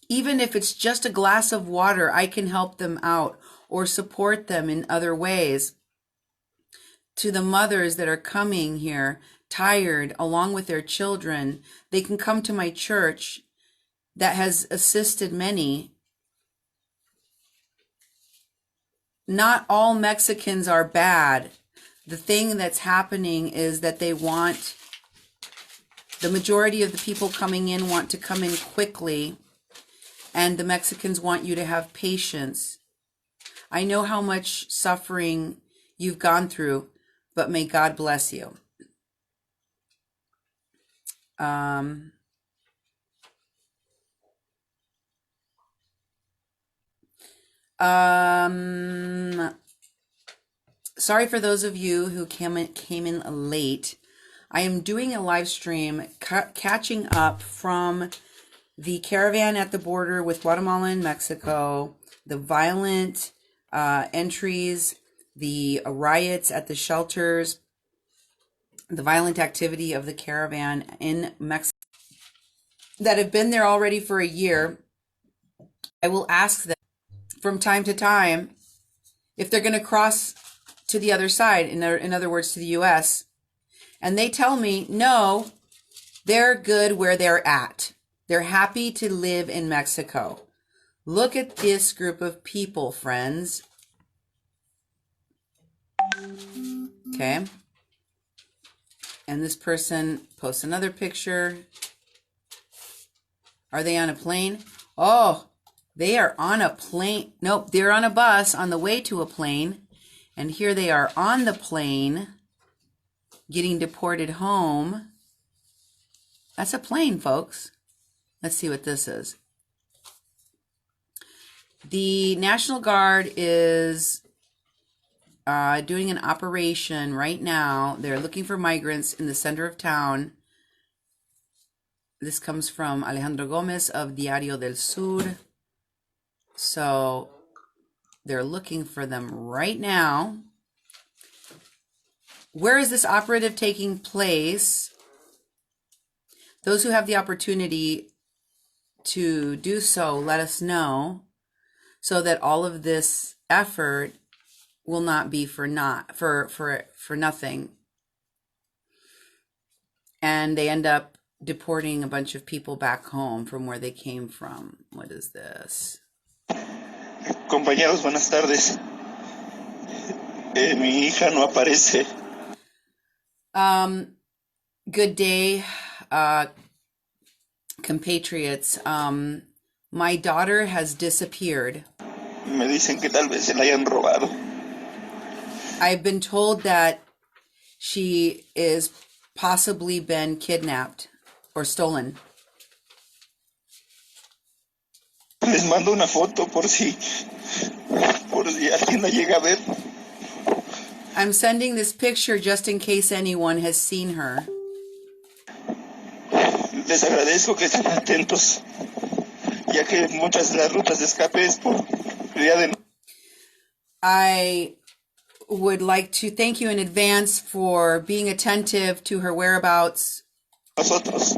Even if it's just a glass of water, I can help them out or support them in other ways. To the mothers that are coming here tired along with their children, they can come to my church that has assisted many. Not all Mexicans are bad. The thing that's happening is that the majority of the people coming in want to come in quickly, and the Mexicans want you to have patience. I know how much suffering you've gone through, but may God bless you. Sorry for those of you who came in late. I am doing a live stream catching up from the caravan at the border with Guatemala and Mexico, the violent entries, the riots at the shelters, the violent activity of the caravan in Mexico that have been there already for a year. I will ask them from time to time if they're going to cross to the other side, in other words, to the U.S. And they tell me, no, they're good where they're at. They're happy to live in Mexico. Look at this group of people, friends. Okay. And this person posts another picture. Are they on a plane? Oh, they are on a plane. Nope, they're on a bus on the way to a plane. And here they are on the plane getting deported home. That's a plane, folks. Let's see what this is. The National Guard is doing an operation right now. They're looking for migrants in the center of town. This comes from Alejandro Gomez of Diario del Sur. So they're looking for them right now. Where is this operative taking place? Those who have the opportunity to do so, let us know, so that all of this effort will not be for nothing. And they end up deporting a bunch of people back home from where they came from. What is this? Compañeros, buenas tardes. Mi hija no aparece. Good day, compatriots. My daughter has disappeared. Me dicen que tal vez se la hayan robado. I've been told that she is possibly been kidnapped or stolen. Les mando una foto por si alguien la llega a ver. I'm sending this picture just in case anyone has seen her. Les agradezco que estén atentos, ya que muchas de las rutas de escape es por día de... I would like to thank you in advance for being attentive to her whereabouts. Nosotros.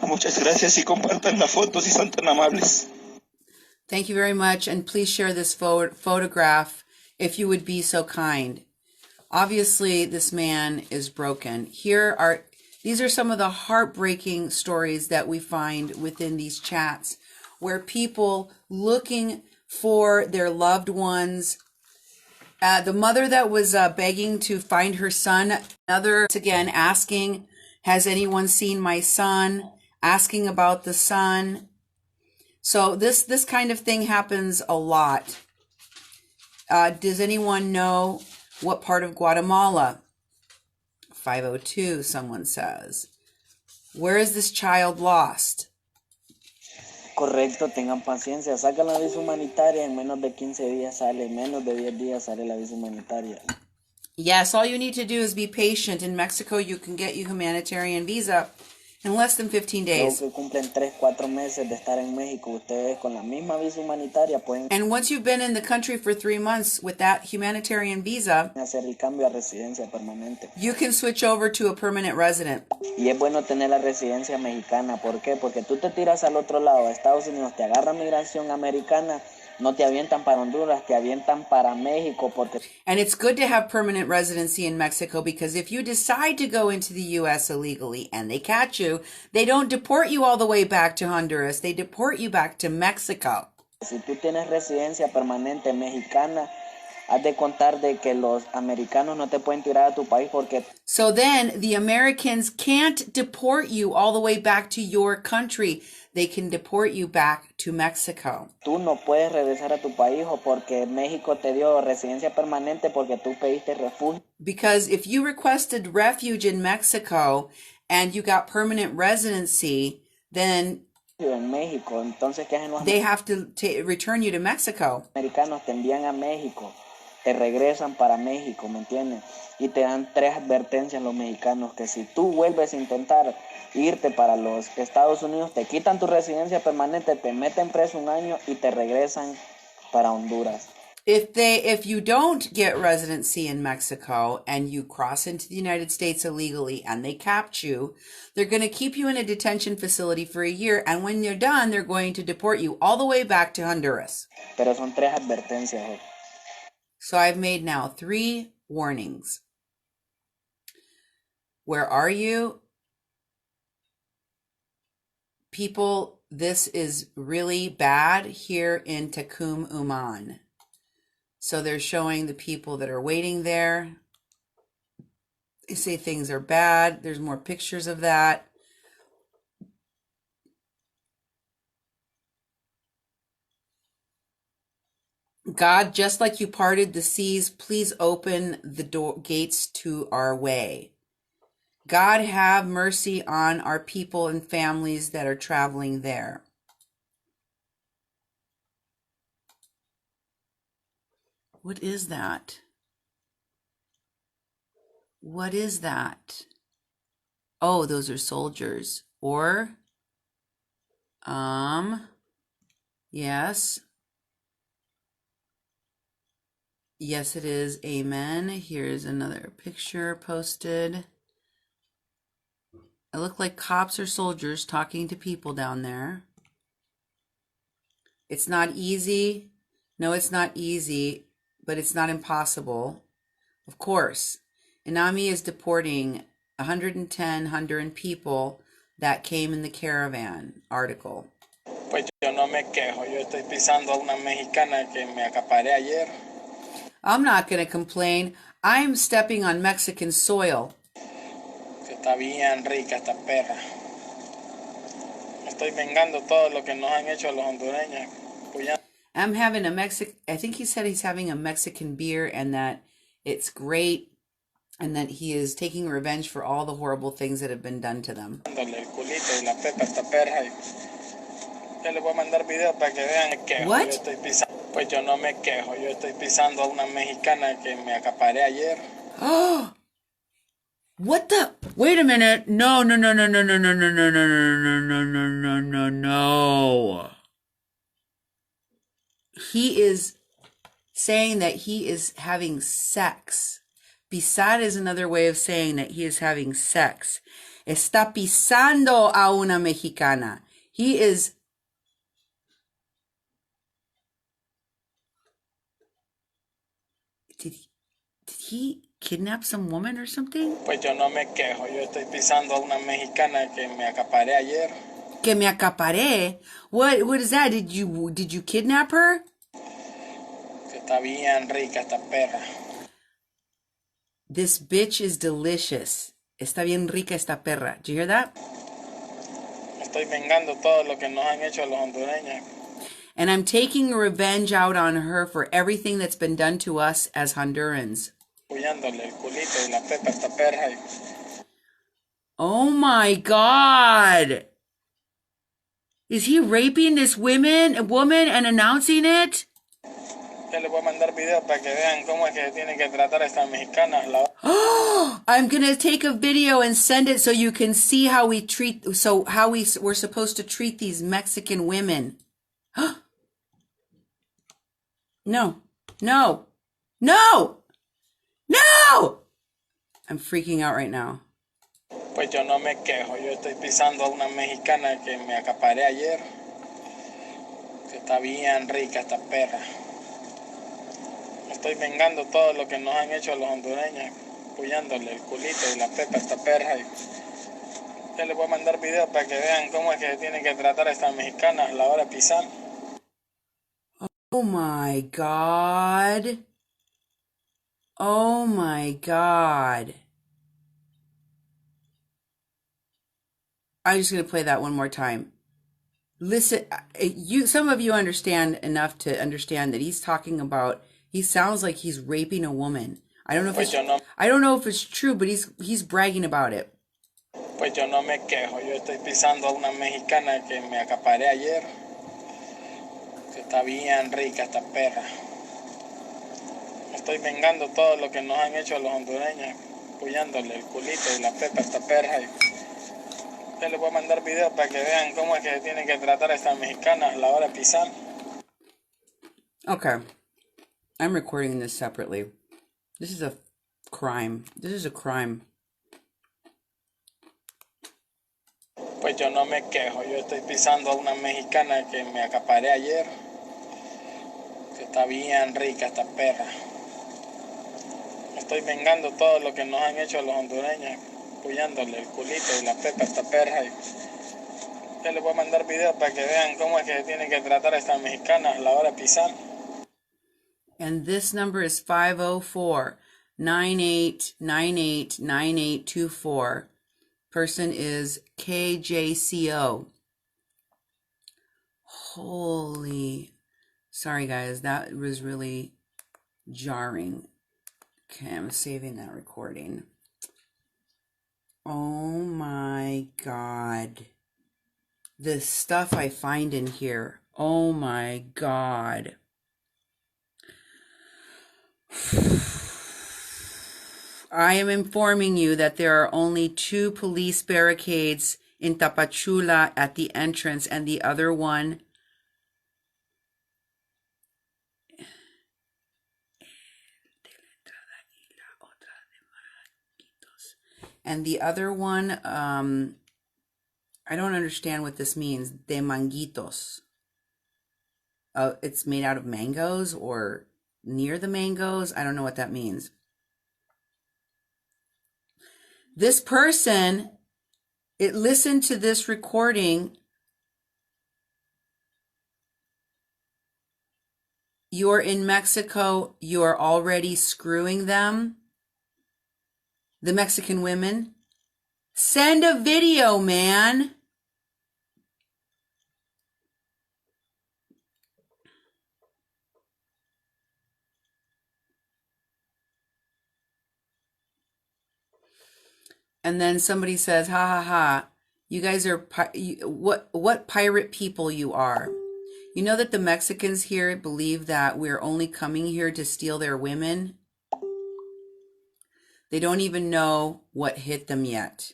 Muchas gracias y compartan la foto si son tan amables. Thank you very much, and please share this photograph if you would be so kind. Obviously, this man is broken. These are some of the heartbreaking stories that we find within these chats, where people looking for their loved ones. The mother that was begging to find her son, another again asking, has anyone seen my son? Asking about the son. So this kind of thing happens a lot. Does anyone know what part of Guatemala? 502, someone says. Where is this child lost? Correcto, tengan paciencia. Sacan la visa humanitaria, en menos de 15 días sale, menos de 10 días sale la visa humanitaria. Yes, all you need to do is be patient. In Mexico, you can get your humanitarian visa in less than 15 days. Luego que cumplen 3-4 meses de estar en México, ustedes con la misma visa humanitaria pueden And once you've been in the country for 3 months with that humanitarian visa, hacer el cambio a residencia permanente. You can switch over to a permanent resident. Y es bueno tener la residencia mexicana. ¿Por qué? Porque tú te tiras al otro lado, a Estados Unidos, te agarra migración americana, no te avientan para Honduras, te avientan para México. And it's good to have permanent residency in Mexico, because if you decide to go into the U.S. illegally and they catch you, they don't deport you all the way back to Honduras. They deport you back to Mexico. Si tú tienes residencia permanente mexicana, has de contar de que los americanos no te pueden tirar a tu país porque... So then the Americans can't deport you all the way back to your country. They can deport you back to Mexico. Tú no puedes regresar a tu país o porque México te dio residencia permanente porque tú pediste refugio. Because if you requested refuge in Mexico and you got permanent residency, then en México, entonces ¿qué hacen los they have to return you to Mexico. Americanos te envían a México, te regresan para México, ¿me entiendes? Y te dan 3 advertencias los mexicanos, que si tú vuelves a intentar irte para los Estados Unidos, te quitan tu residencia permanente, te meten preso 1 año y te regresan para Honduras. If you don't get residency in Mexico and you cross into the United States illegally and they catch you, they're going to keep you in a detention facility for a year, and when you're done, they're going to deport you all the way back to Honduras. Pero son 3 advertencias. So I've made now 3 warnings. Where are you? People, this is really bad here in Tecum Uman. So they're showing the people that are waiting there. They say things are bad. There's more pictures of that. God, just like you parted the seas, please open the gates to our way. God, have mercy on our people and families that are traveling there. What is that? What is that? Oh, those are soldiers. Or, yes. Yes, it is. Amen. Here's another picture posted. It looked like cops or soldiers talking to people down there. It's not easy. No, it's not easy, but it's not impossible. Of course, INAMI is deporting 110 Honduran people that came in the caravan article. Pues yo no me quejo. Yo estoy pisando a una mexicana que me acaparé ayer. I'm not going to complain. I'm stepping on Mexican soil. Está bien rica esta perra. Estoy vengando todo lo que nos han hecho a los hondureños. I'm having I think he said he's having a Mexican beer and that it's great and that he is taking revenge for all the horrible things that have been done to them. What? Pues yo no me quejo, yo estoy pisando a una mexicana que me acaparé ayer. Oh! What the? Wait a minute. No. He is saying that he is having sex. Pisar is another way of saying that he is having sex. Está pisando a una mexicana. He is... Did he kidnap some woman or something? Pues yo no me quejo, yo estoy pisando a una mexicana que me acaparé ayer. Que me acaparé? What is that? Did you kidnap her? Que está bien rica esta perra. This bitch is delicious. Está bien rica esta perra. Did you hear that? Estoy vengando todo lo que nos han hecho a los hondureños. And I'm taking revenge out on her for everything that's been done to us as Hondurans. Oh my God! Is he raping this woman and announcing it? I'm gonna take a video and send it so you can see how we're supposed to treat these Mexican women. No. I'm freaking out right now. Pues yo no me quejo, yo estoy pisando a una mexicana que me acaparé ayer. Que está bien rica esta perra. Estoy vengando todo lo que nos han hecho a los hondureños, puyándole el culito y la pepa a esta perra. Yo les voy a mandar videos para que vean cómo es que tienen que tratar a esta mexicana a la hora de pisar. Oh my God. Oh my God. I'm just going to play that one more time. Listen, some of you understand enough to understand that he sounds like he's raping a woman. I don't know if it's true, but he's bragging about it. Pues yo no me quejo, yo estoy pisando a una mexicana que me acaparé ayer. Que está bien rica esta perra. Estoy vengando todo lo que nos han hecho a los hondureños, puyándole el culito y la pepa a esta perra. Yo les voy a mandar videos para que vean cómo es que tienen que tratar a esta mexicana a la hora de pisar. Okay. I'm recording this separately. This is a crime. Pues yo no me quejo, yo estoy pisando a una mexicana que me acaparé ayer. Que está bien rica esta perra. Estoy vengando todo lo que nos han hecho a los hondureños, puyándole el culito y la pepa a esta perra. Yo les voy a mandar videos para que vean cómo es que tienen que tratar a esta mexicana a la hora de pisar. And this number is 504-9898-9824. Person is KJCO. Sorry guys, that was really jarring. Okay, I'm saving that recording. Oh my God. The stuff I find in here. Oh my God. I am informing you that there are only 2 police barricades in Tapachula at the entrance, and the other one I don't understand what this means. De manguitos. It's made out of mangoes or near the mangoes. I don't know what that means. This person, it listened to this recording. You're in Mexico. You're already screwing them. The Mexican women. Send a video, man. And then somebody says, ha ha ha, you guys are, what pirate people you are. You know that the Mexicans here believe that we're only coming here to steal their women? They don't even know what hit them yet.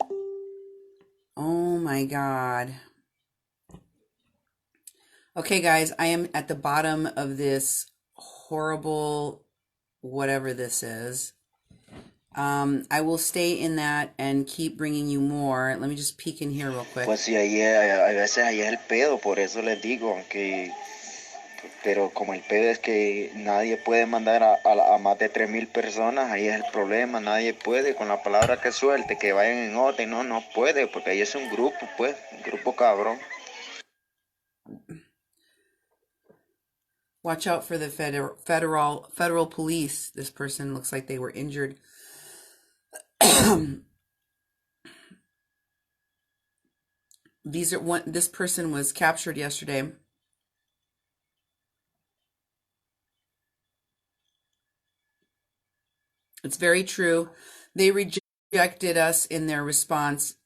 Oh my God. Okay, guys, I am at the bottom of this horrible, whatever this is. I will stay in that and keep bringing you more. Let me just peek in here real quick. Pues sí, ahí a veces ahí es el pedo, por eso les digo, aunque, pero como el pedo es que nadie puede mandar a más de 3,000 personas, ahí es el problema, nadie puede, con la palabra que suelte, que vayan en orden, no puede, porque ahí es un grupo, pues, un grupo cabrón. Watch out for the federal police. This person looks like they were injured. This person was captured yesterday. It's very true. They rejected us in their response.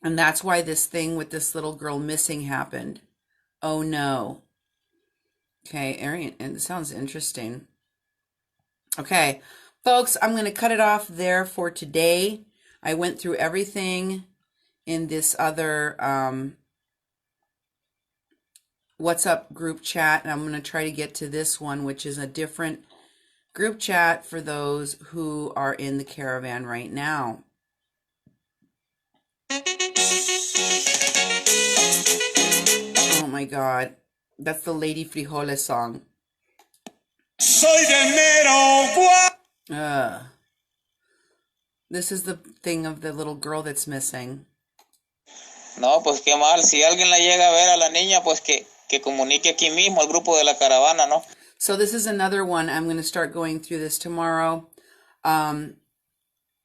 And that's why this thing with this little girl missing happened. Oh no. Okay, Arian, and it sounds interesting. Okay, folks, I'm going to cut it off there for today. I went through everything in this other WhatsApp group chat, and I'm going to try to get to this one, which is a different group chat for those who are in the caravan right now. Oh my God, that's the Lady Frijoles song. Soy de Mero. This is the thing of the little girl that's missing. No, pues qué mal. Si alguien la llega a ver a la niña, pues que comunique aquí mismo al grupo de la caravana, ¿no? So this is another one. I'm going to start going through this tomorrow.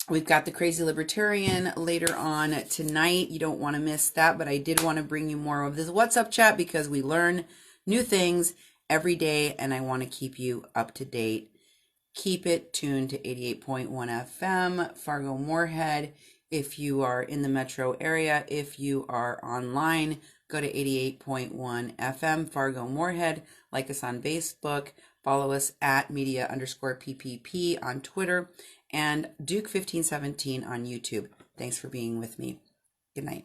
We've got the Crazy Libertarian later on tonight. You don't want to miss that, but I did want to bring you more of this WhatsApp chat because we learn new things every day, and I want to keep you up to date. Keep it tuned to 88.1 FM, Fargo Moorhead. If you are in the metro area, if you are online, go to 88.1 FM, Fargo Moorhead. Like us on Facebook. Follow us at media_PPP on Twitter. And Duke1517 on YouTube. Thanks for being with me. Good night.